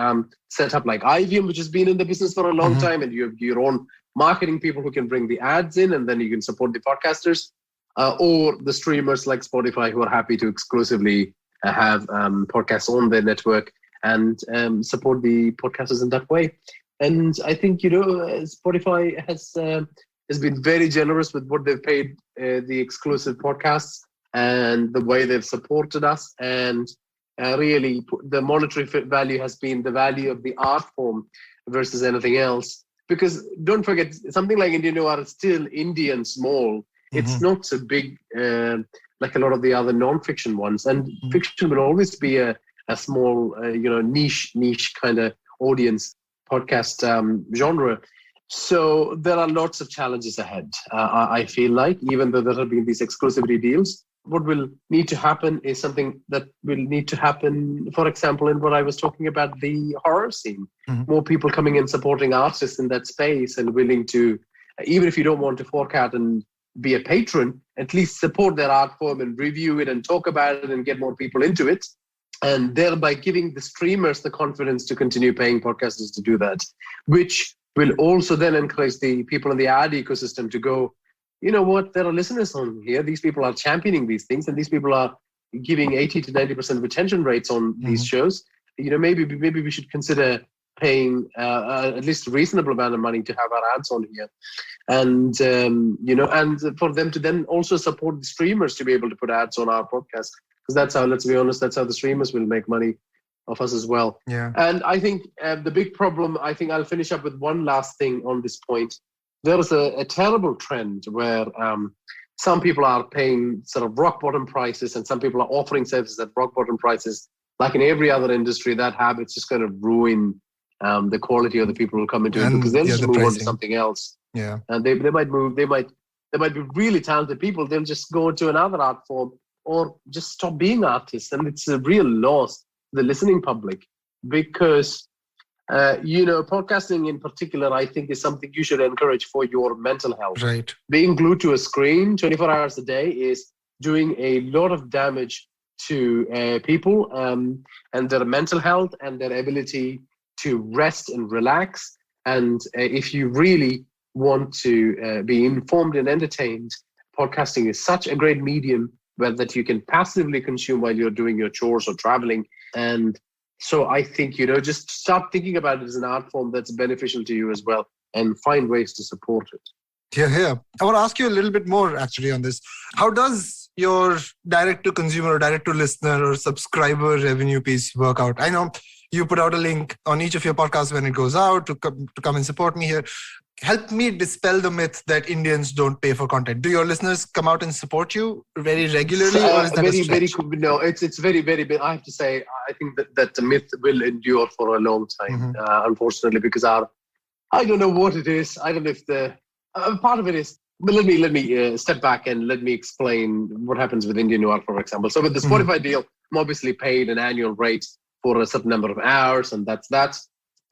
setup like IVM, which has been in the business for a long time, and you have your own marketing people who can bring the ads in, and then you can support the podcasters, or the streamers like Spotify who are happy to exclusively have podcasts on their network and support the podcasters in that way. And I think, Spotify has been very generous with what they've paid the exclusive podcasts and the way they've supported us. And really, the monetary value has been the value of the art form versus anything else. Because don't forget, something like Indian Noir is still indie and small. It's not so big like a lot of the other non-fiction ones. And fiction will always be a small, niche kind of audience podcast genre. So there are lots of challenges ahead. I feel like, even though there have been these exclusivity deals, what will need to happen is something that will need to happen, for example, in what I was talking about, the horror scene. More people coming in, supporting artists in that space and willing to, even if you don't want to fork out and be a patron, at least support their art form and review it and talk about it and get more people into it. And thereby giving the streamers the confidence to continue paying podcasters to do that, which will also then encourage the people in the ad ecosystem to go, you know what, there are listeners on here. These people are championing these things, and these people are giving 80 to 90% retention rates on these shows. Maybe we should consider paying at least a reasonable amount of money to have our ads on here. And, and for them to then also support the streamers to be able to put ads on our podcast. Because that's how, let's be honest, that's how the streamers will make money of us as well. Yeah. And I think the big problem, I think I'll finish up with one last thing on this point. There is a terrible trend where some people are paying sort of rock bottom prices and some people are offering services at rock bottom prices. Like in every other industry, that habit's just going to ruin the quality of the people who come into it, because they'll just move on to something else. Yeah. And they might move, they might be really talented people. They'll just go to another art form or just stop being artists. And it's a real loss to the listening public, because podcasting in particular, I think, is something you should encourage for your mental health. Right. Being glued to a screen 24 hours a day is doing a lot of damage to people and their mental health and their ability to rest and relax. And if you really want to be informed and entertained, podcasting is such a great medium that you can passively consume while you're doing your chores or traveling. And so I think, just start thinking about it as an art form that's beneficial to you as well, and find ways to support it. Here. I want to ask you a little bit more actually on this. How does your direct to consumer or direct to listener or subscriber revenue piece work out? I know you put out a link on each of your podcasts when it goes out to come and support me here. Help me dispel the myth that Indians don't pay for content. Do your listeners come out and support you very regularly, or is that a stretch? Very cool. No, it's very, very big. I have to say, I think that the myth will endure for a long time, unfortunately, because I don't know what it is. I don't know if the part of it is. But let me step back and let me explain what happens with Indian Noir, for example. So with the Spotify deal, I'm obviously paid an annual rate for a certain number of hours, and that's that.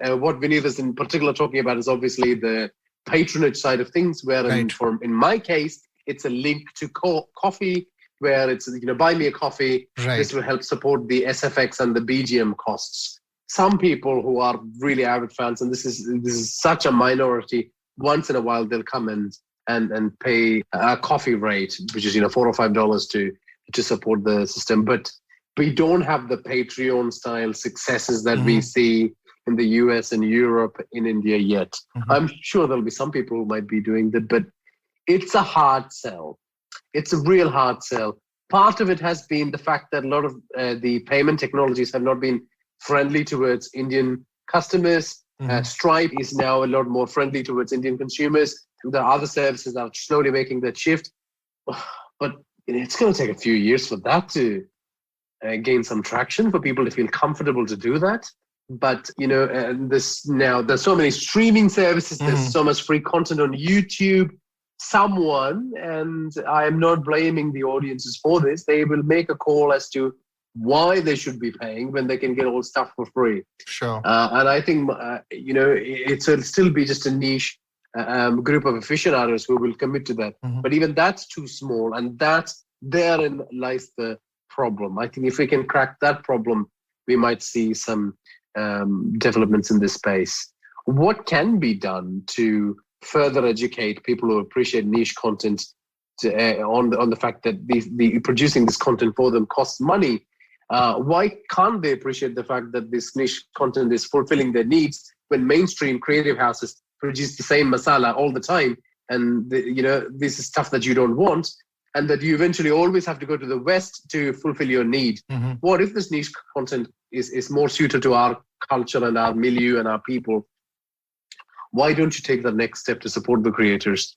What Vineet is in particular talking about is obviously the patronage side of things, where in my case, it's a link to coffee, where it's, buy me a coffee. Right. This will help support the SFX and the BGM costs. Some people who are really avid fans, and this is such a minority, once in a while they'll come and pay a coffee rate, which is $4 or $5 to support the system. But we don't have the Patreon style successes that we see in the US and Europe, in India yet. I'm sure there'll be some people who might be doing that, but it's a hard sell. It's a real hard sell. Part of it has been the fact that a lot of the payment technologies have not been friendly towards Indian customers. Stripe is now a lot more friendly towards Indian consumers. There are other services that are slowly making that shift. But it's going to take a few years for that to gain some traction, for people to feel comfortable to do that. But, there's so many streaming services, there's so much free content on YouTube. Someone, and I am not blaming the audiences for this, they will make a call as to why they should be paying when they can get all stuff for free. Sure. And I think, it'll still be just a niche group of aficionados who will commit to that. But even that's too small, and therein lies the problem. I think if we can crack that problem, we might see some developments in this space. What can be done to further educate people who appreciate niche content on the fact that the producing this content for them costs money? Why can't they appreciate the fact that this niche content is fulfilling their needs when mainstream creative houses produce the same masala all the time? And this is stuff that you don't want, and that you eventually always have to go to the West to fulfill your need. What if this niche content is more suited to our culture and our milieu and our people? Why don't you take the next step to support the creators?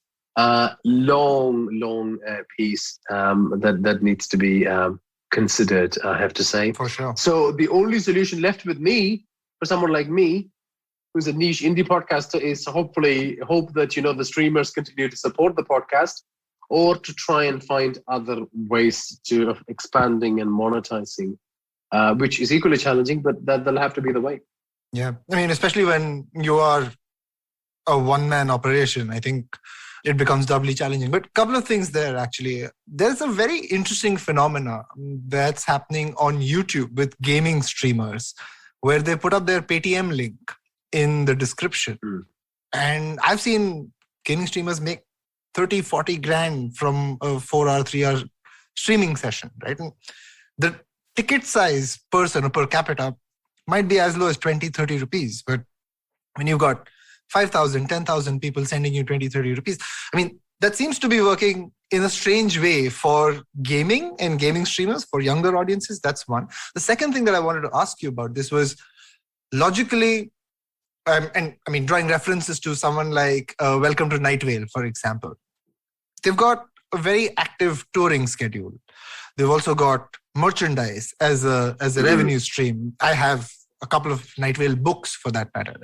Long piece that needs to be considered, I have to say. For sure. So the only solution left with me, for someone like me, who's a niche indie podcaster, is hope that the streamers continue to support the podcast, or to try and find other ways of expanding and monetizing, which is equally challenging, but that'll have to be the way. Yeah. I mean, especially when you are a one-man operation, I think it becomes doubly challenging. But a couple of things there, actually. There's a very interesting phenomena that's happening on YouTube with gaming streamers, where they put up their Paytm link in the description. And I've seen gaming streamers make 30, 40 grand from a 4-hour, 3-hour streaming session, right? And the ticket size person or per capita might be as low as 20, 30 rupees. But when you've got 5,000, 10,000 people sending you 20, 30 rupees, I mean, that seems to be working in a strange way for gaming and gaming streamers, for younger audiences. That's one. The second thing that I wanted to ask you about this was logically, and I mean, drawing references to someone like Welcome to Night Vale, for example. They've got a very active touring schedule. They've also got merchandise as a revenue stream. I have a couple of Night Vale books, for that matter.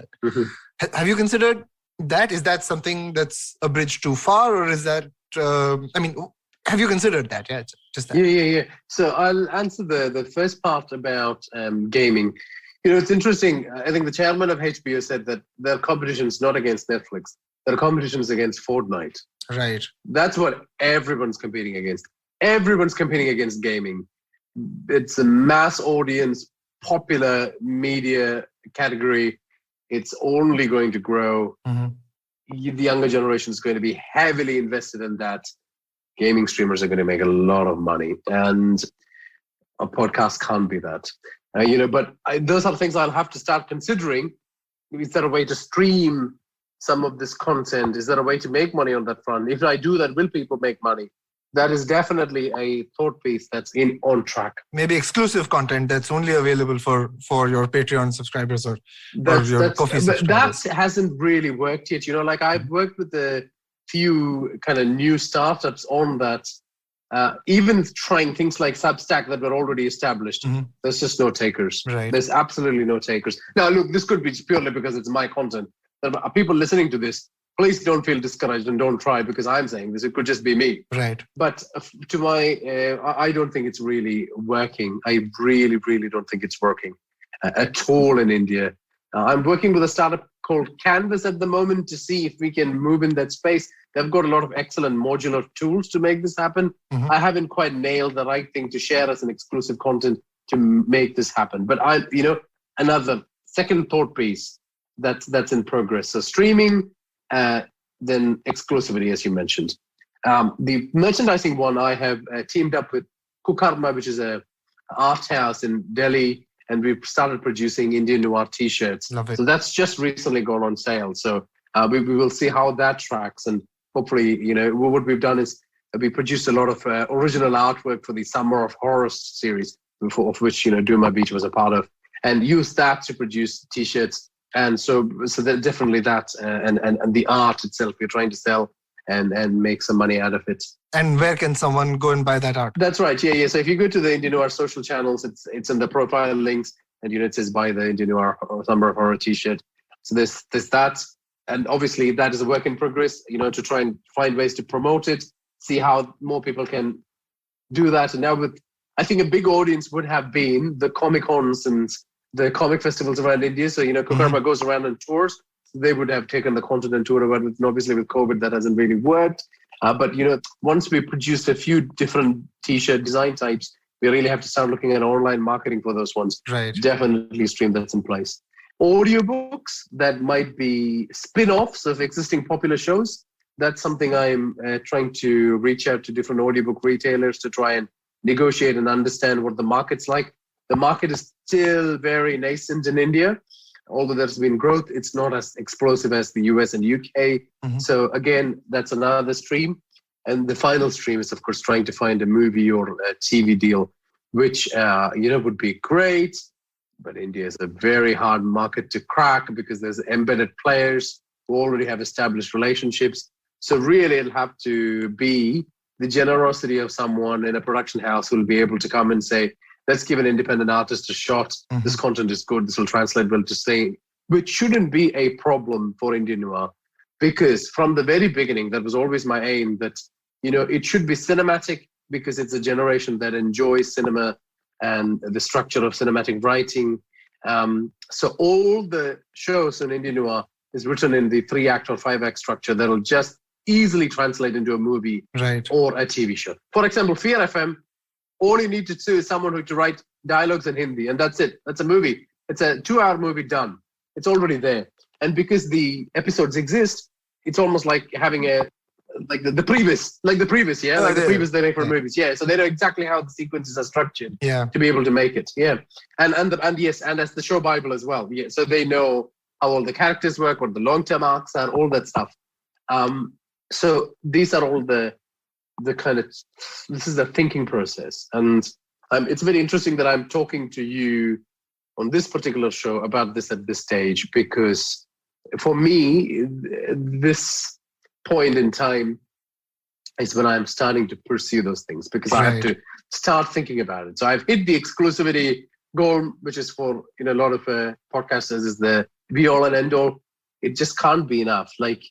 Have you considered that? Is that something that's a bridge too far, or is that? Have you considered that? Yeah, just that. Yeah. So I'll answer the first part about gaming. It's interesting. I think the chairman of HBO said that their competition is not against Netflix. Their competition is against Fortnite. Right. That's what everyone's competing against. everyone's competing against gaming. It's a mass audience, popular media category. It's only going to grow. The younger generation is going to be heavily invested in that. Gaming streamers are going to make a lot of money, and a podcast can't be that. But those are things I'll have to start considering. Is there a way to stream some of this content? Is there a way to make money on that front? If I do that, will people make money? That is definitely a thought piece that's on track. Maybe exclusive content that's only available for your Patreon subscribers or your Coffee subscribers. That hasn't really worked yet. Like I've worked with a few kind of new startups on that. Even trying things like Substack that were already established, there's just no takers. Right. There's absolutely no takers. Now, look, this could be purely because it's my content. There are people listening to this. Please don't feel discouraged and don't try because I'm saying this. It could just be me. Right. But I don't think it's really working. I really, really don't think it's working at all in India. I'm working with a startup called Canvas at the moment to see if we can move in that space. They've got a lot of excellent modular tools to make this happen. I haven't quite nailed the right thing to share as an exclusive content to make this happen. But another second thought piece that's in progress. So streaming, then exclusivity, as you mentioned. The merchandising one, I have teamed up with Kukarma, which is an art house in Delhi, and we've started producing Indian Noir t-shirts. Love it. So that's just recently gone on sale. So we will see how that tracks, and hopefully, what we've done is we produced a lot of original artwork for the Summer of Horror series, of which Do My Beach was a part of, and use that to produce t-shirts. And so that definitely that and the art itself we're trying to sell and make some money out of it. And where can someone go and buy that art? That's right. Yeah. So if you go to the Indian Noir social channels, it's in the profile links, and it says buy the Indian Noir Summer of Horror t-shirt. So there's that, and obviously that is a work in progress. To try and find ways to promote it, see how more people can do that. And now I think a big audience would have been the Comic-Cons and the comic festivals around India. So, Kukarma goes around on tours. They would have taken the content and tour around, and obviously with COVID, that hasn't really worked. But, once we produced a few different t-shirt design types, we really have to start looking at online marketing for those ones. Right. Definitely stream that's in place. Audiobooks that might be spin-offs of existing popular shows. That's something I'm trying to reach out to different audiobook retailers to try and negotiate and understand what the market's like. The market is still very nascent in India. Although there's been growth, it's not as explosive as the US and UK. So again, that's another stream. And the final stream is, of course, trying to find a movie or a TV deal, which, would be great. But India is a very hard market to crack because there's embedded players who already have established relationships. So really, it'll have to be the generosity of someone in a production house who will be able to come and say, let's give an independent artist a shot. This content is good. This will translate well to saying, which shouldn't be a problem for Indian Noir. Because from the very beginning, that was always my aim that, it should be cinematic because it's a generation that enjoys cinema and the structure of cinematic writing. So all the shows in Indian Noir is written in the 3-act or 5-act structure that will just easily translate into a movie or a TV show. For example, Fear FM, all you need to do is someone who to write dialogues in Hindi, and that's it. That's a movie. It's a 2-hour movie done. It's already there. And because the episodes exist, it's almost like having the previous, yeah? Like the previous they make for movies. Yeah. So they know exactly how the sequences are structured to be able to make it. Yeah. And yes, and as the show Bible as well. Yeah. So they know how all the characters work, what the long-term arcs are, all that stuff. So these are all the kind of, this is the thinking process. And it's very interesting that I'm talking to you on this particular show about this at this stage, because for me, this point in time is when I'm starting to pursue those things, because I have to start thinking about it. So I've hit the exclusivity goal, which is for a lot of podcasters is the be all and end all. It just can't be enough. Like,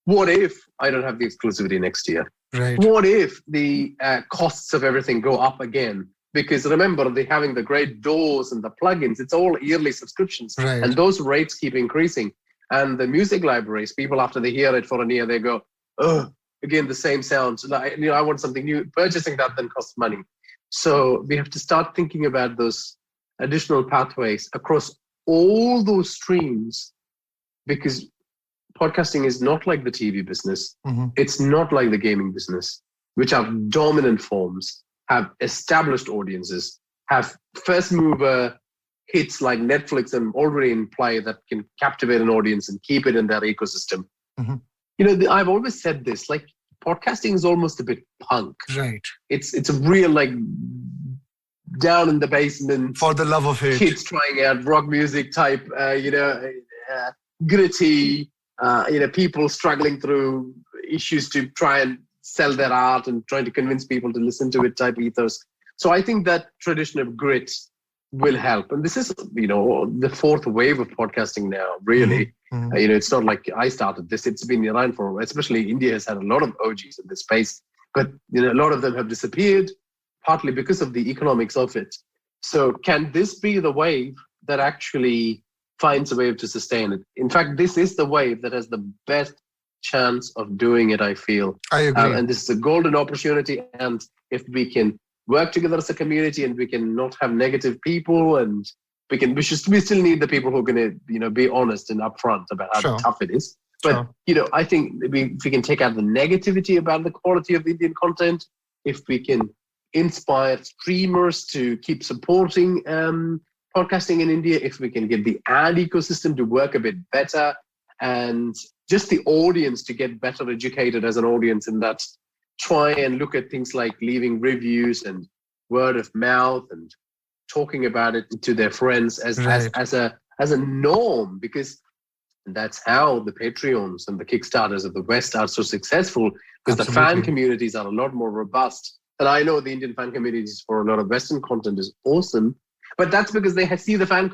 what if I don't have the exclusivity next year? Right. What if the costs of everything go up again? Because remember, they're having the great doors and the plugins. It's all yearly subscriptions. Right. And those rates keep increasing. And the music libraries, people, after they hear it for a year, they go, oh, again, the same sounds. Like, I want something new. Purchasing that then costs money. So we have to start thinking about those additional pathways across all those streams, because podcasting is not like the TV business. It's not like the gaming business, which have dominant forms, have established audiences, have first mover hits like Netflix and already in play that can captivate an audience and keep it in their ecosystem. I've always said this, like, podcasting is almost a bit punk. Right. It's a real, like, down in the basement, for the love of it, kids trying out rock music type, gritty, people struggling through issues to try and sell their art and trying to convince people to listen to it type ethos. So I think that tradition of grit will help. And this is, the fourth wave of podcasting now, really. It's not like I started this. It's been around for, especially India has had a lot of OGs in this space, but a lot of them have disappeared, partly because of the economics of it. So can this be the wave that actually finds a way to sustain it? In fact, this is the wave that has the best chance of doing it, I feel. I agree. And this is a golden opportunity. And if we can work together as a community and we can not have negative people, and we still need the people who are going to, be honest and upfront about how tough it is. But, I think if we can take out the negativity about the quality of the Indian content, if we can inspire streamers to keep supporting podcasting in India, if we can get the ad ecosystem to work a bit better, and just the audience to get better educated as an audience, in that try and look at things like leaving reviews and word of mouth and talking about it to their friends as a norm, because that's how the Patreons and the Kickstarters of the West are so successful, because the fan communities are a lot more robust. And I know the Indian fan communities for a lot of Western content is awesome, but that's because they see the fan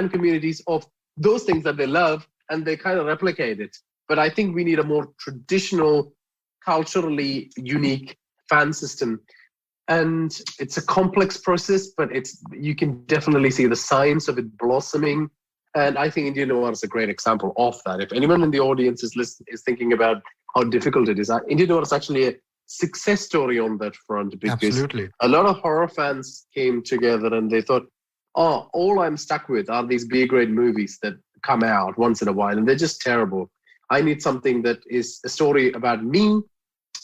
communities of those things that they love, and they kind of replicate it. But I think we need a more traditional, culturally unique fan system. And it's a complex process, but you can definitely see the signs of it blossoming. And I think Indian Noir is a great example of that. If anyone in the audience is thinking about how difficult it is, Indian Noir is actually a success story on that front, because a lot of horror fans came together and they thought, all I'm stuck with are these B-grade movies that come out once in a while, and they're just terrible. I need something that is a story about me,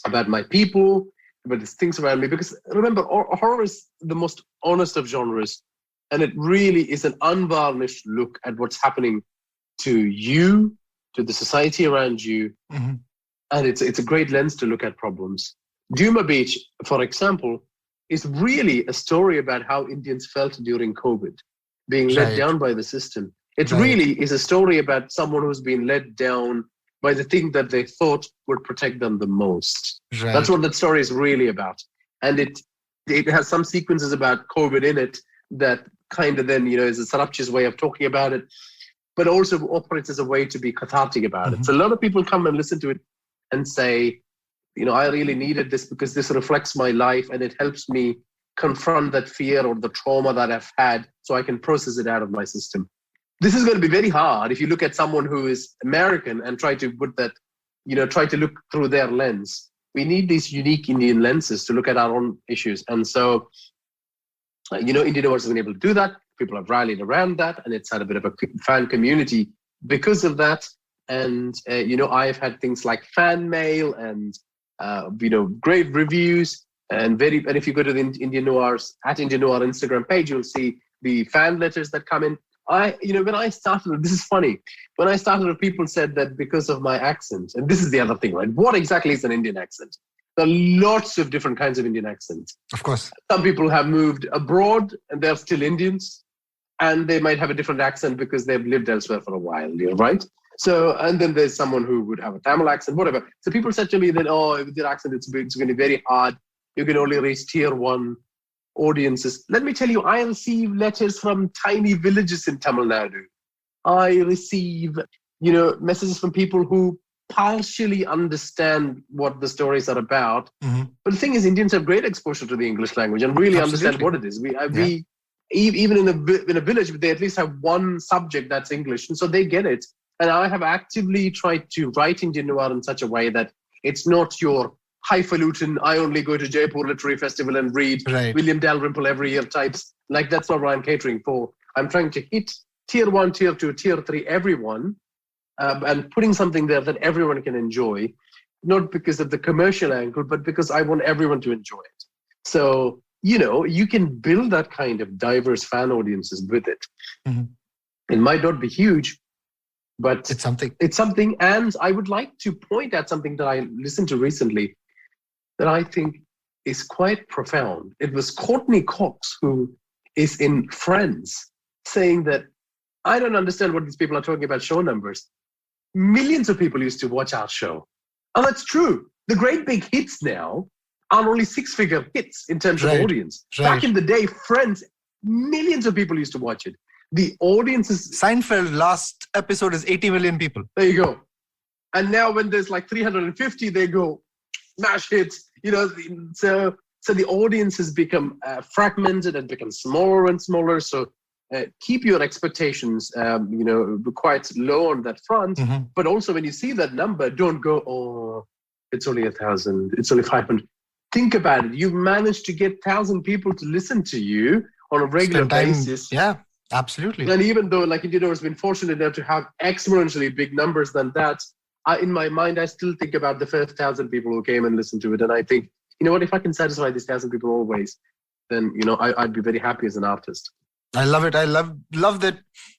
about my people, about these things around me. Because remember, horror is the most honest of genres, and it really is an unvarnished look at what's happening to you, to the society around you. And it's a great lens to look at problems. Duma Beach, for example, is really a story about how Indians felt during COVID, being let down by the system. It really is a story about someone who's been let down by the thing that they thought would protect them the most. That's what that story is really about. And it has some sequences about COVID in it that kind of then, is a surreptitious way of talking about it, but also operates as a way to be cathartic about it. So a lot of people come and listen to it and say, I really needed this because this reflects my life and it helps me confront that fear or the trauma that I've had, so I can process it out of my system. This is going to be very hard if you look at someone who is American and try to put that, try to look through their lens. We need these unique Indian lenses to look at our own issues. And so, Indian Noir has been able to do that. People have rallied around that, and it's had a bit of a fan community because of that. And, I've had things like fan mail and, great reviews. And if you go to the Indian Noir's @Indian Noir Instagram page, you'll see the fan letters that come in. When I started, this is funny. When I started, people said that because of my accent, and this is the other thing, right? What exactly is an Indian accent? There are lots of different kinds of Indian accents. Of course. Some people have moved abroad and they're still Indians, and they might have a different accent because they've lived elsewhere for a while, right? So, and then there's someone who would have a Tamil accent, whatever. So people said to me that, with your accent, it's going to be very hard. You can only reach tier 1 audiences. Let me tell you, I receive letters from tiny villages in Tamil Nadu. I receive, messages from people who partially understand what the stories are about. But the thing is, Indians have great exposure to the English language and really understand what it is. We even in a village, they at least have one subject that's English, and so they get it. And I have actively tried to write Indian Noir in such a way that It's not your highfalutin, I only go to Jaipur Literary Festival and read William Dalrymple every year types. Like, that's not what I'm catering for. I'm trying to hit tier 1, tier 2, tier 3, everyone, and putting something there that everyone can enjoy, not because of the commercial angle, but because I want everyone to enjoy it. So, you can build that kind of diverse fan audiences with it. Mm-hmm. It might not be huge, but it's something. It's something. And I would like to point at something that I listened to recently that I think is quite profound. It was Courtney Cox, who is in Friends, saying that, I don't understand what these people are talking about show numbers. Millions of people used to watch our show. And that's true. The great big hits now are only 6-figure hits in terms of audience. Back in the day, Friends, millions of people used to watch it. The audience is... Seinfeld, last episode is 80 million people. There you go. And now when there's like 350, they go, smash hits. So the audience has become fragmented and become smaller and smaller. So keep your expectations, quite low on that front. Mm-hmm. But also when you see that number, don't go, oh, it's only 1,000, it's only 500. Think about it. You've managed to get 1,000 people to listen to you on a regular basis. Yeah, absolutely. And even though, it's been fortunate enough to have exponentially big numbers than that, in my mind, I still think about the first 1,000 people who came and listened to it. And I think, you know what, if I can satisfy these 1,000 people always, then, I'd be very happy as an artist. I love it. I love that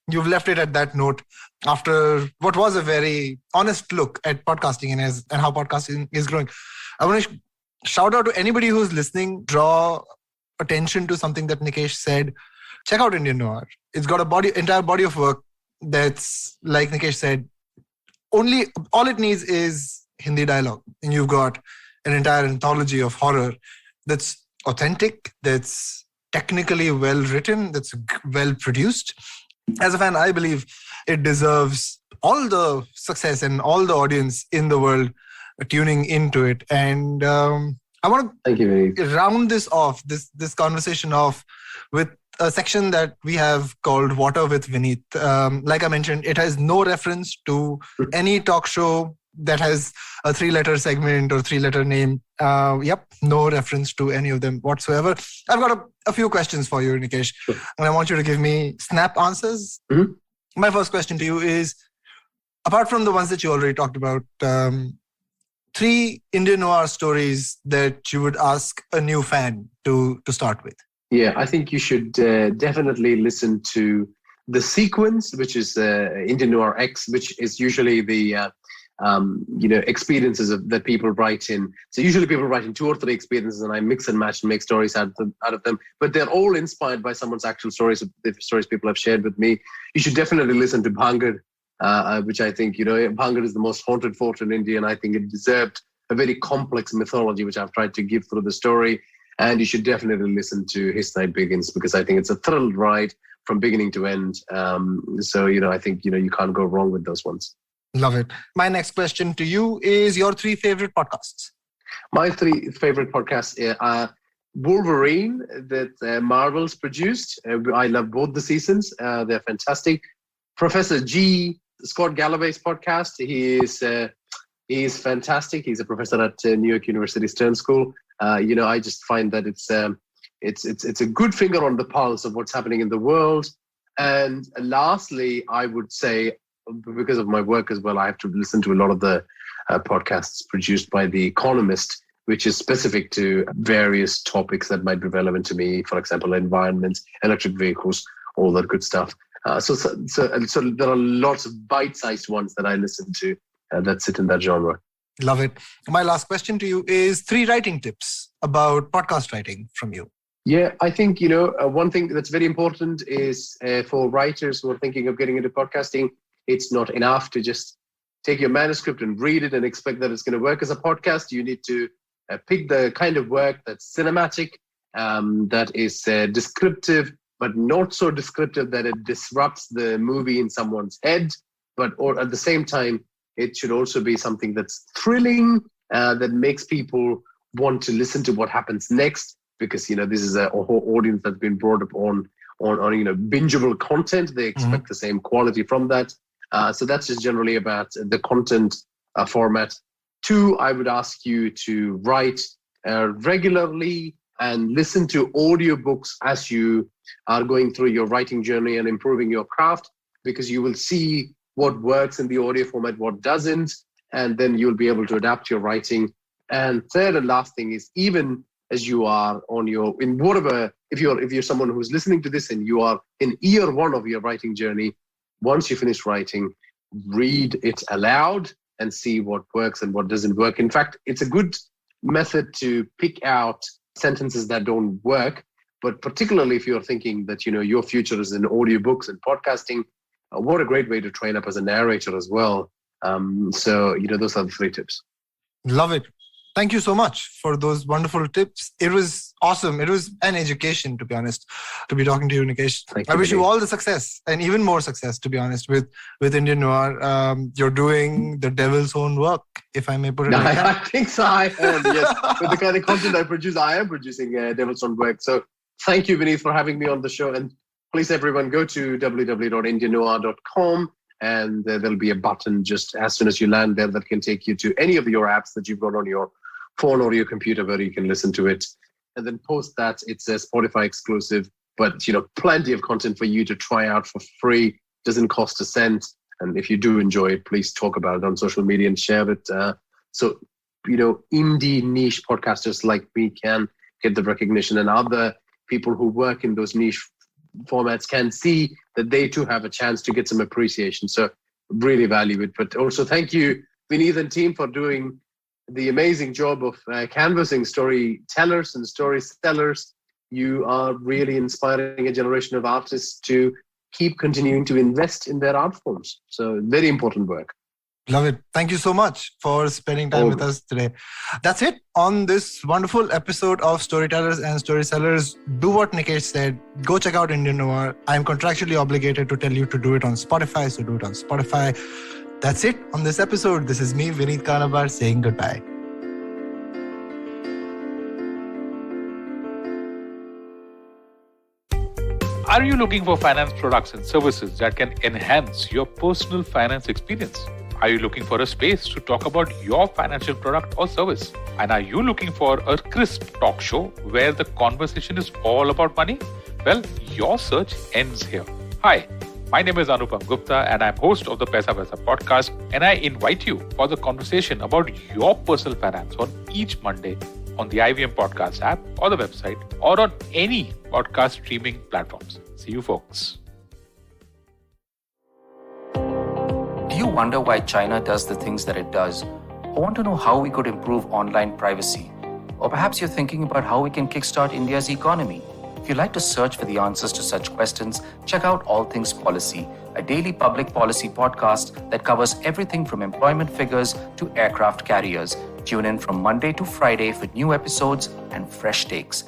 you've left it at that note after what was a very honest look at podcasting and how podcasting is growing. I want to shout out to anybody who's listening, draw attention to something that Nikesh said. Check out Indian Noir. It's got entire body of work that's, like Nikesh said, all it needs is Hindi dialogue. And you've got an entire anthology of horror that's authentic, that's technically well written, that's well produced. As a fan, I believe it deserves all the success and all the audience in the world tuning into it. And I want to round this off, this conversation off, with a section that we have called Water with Vineet. Like I mentioned, it has no reference to any talk show that has a 3-letter segment or 3-letter name. No reference to any of them whatsoever. I've got a few questions for you, Nikesh, and I want you to give me snap answers. Mm-hmm. My first question to you is, apart from the ones that you already talked about, 3 Indian Noir stories that you would ask a new fan to start with. Yeah, I think you should definitely listen to The Sequence, which is Indian Noir X, which is usually the experiences that people write in. So usually people write in 2 or 3 experiences, and I mix and match and make stories out of them. But they're all inspired by someone's actual stories, the stories people have shared with me. You should definitely listen to Bhangad, which I think, Bhangad is the most haunted fort in India, and I think it deserved a very complex mythology, which I've tried to give through the story. And you should definitely listen to His Night Begins, because I think it's a thrilled ride from beginning to end. I think, you can't go wrong with those ones. Love it. My next question to you is your 3 favorite podcasts. My 3 favorite podcasts are Wolverine, that Marvel's produced. I love both the seasons. They're fantastic. Professor G, Scott Galloway's podcast. He is fantastic. He's a professor at New York University Stern School. I just find that it's a good finger on the pulse of what's happening in the world. And lastly, I would say, because of my work as well, I have to listen to a lot of the podcasts produced by The Economist, which is specific to various topics that might be relevant to me. For example, environment, electric vehicles, all that good stuff. So there are lots of bite-sized ones that I listen to that sit in that genre. Love it. My last question to you is 3 writing tips about podcast writing from you. Yeah, I think, one thing that's very important is for writers who are thinking of getting into podcasting, it's not enough to just take your manuscript and read it and expect that it's going to work as a podcast. You need to pick the kind of work that's cinematic, that is descriptive, but not so descriptive that it disrupts the movie in someone's head. Or at the same time, it should also be something that's thrilling, that makes people want to listen to what happens next, because, this is a whole audience that's been brought up on bingeable content. They expect the same quality from that. So that's just generally about the content format. 2, I would ask you to write regularly and listen to audiobooks as you are going through your writing journey and improving your craft, because you will see what works in the audio format, what doesn't, and then you'll be able to adapt your writing. And third and last thing is, even as you are on your, in whatever, if you're someone who's listening to this and you are in year 1 of your writing journey, once you finish writing, read it aloud and see what works and what doesn't work. In fact, it's a good method to pick out sentences that don't work, but particularly if you're thinking that, your future is in audiobooks and podcasting, what a great way to train up as a narrator as well. So, those are the 3 tips. Love it. Thank you so much for those wonderful tips. It was awesome. It was an education, to be honest, to be talking to you, Nikesh. I wish you all the success and even more success, to be honest, with Indian Noir. You're doing the devil's own work, if I may put it like that. I think so. I am, yes. With the kind of content I produce, I am producing devil's own work. So thank you, Vineet, for having me on the show. And please, everyone, go to www.indiannoir.com. And there'll be a button just as soon as you land there that can take you to any of your apps that you've got on your phone or your computer where you can listen to it. And then post that, it's a Spotify exclusive, but plenty of content for you to try out for free. Doesn't cost a cent. And if you do enjoy it, please talk about it on social media and share it. So indie niche podcasters like me can get the recognition, and other people who work in those niche formats can see that they too have a chance to get some appreciation. So really value it. But also thank you, Vineet and team, for doing the amazing job of canvassing storytellers and storytellers. You are really inspiring a generation of artists to keep continuing to invest in their art forms. So very important work. Love it. Thank you so much for spending time with us today. That's it on this wonderful episode of Storytellers and Storysellers. Do what Nikesh said. Go check out Indian Noir. I'm contractually obligated to tell you to do it on Spotify, so do it on Spotify. That's it on this episode. This is me, Vineet Kanabar, saying goodbye. Are you looking for finance products and services that can enhance your personal finance experience? Are you looking for a space to talk about your financial product or service? And are you looking for a crisp talk show where the conversation is all about money? Well, your search ends here. Hi, my name is Anupam Gupta and I'm host of the Paisa Vaisa podcast, and I invite you for the conversation about your personal finance on each Monday on the IVM Podcast app or the website or on any podcast streaming platforms. See you folks. Do you wonder why China does the things that it does? Or want to know how we could improve online privacy? Or perhaps you're thinking about how we can kickstart India's economy? If you'd like to search for the answers to such questions, check out All Things Policy, a daily public policy podcast that covers everything from employment figures to aircraft carriers. Tune in from Monday to Friday for new episodes and fresh takes.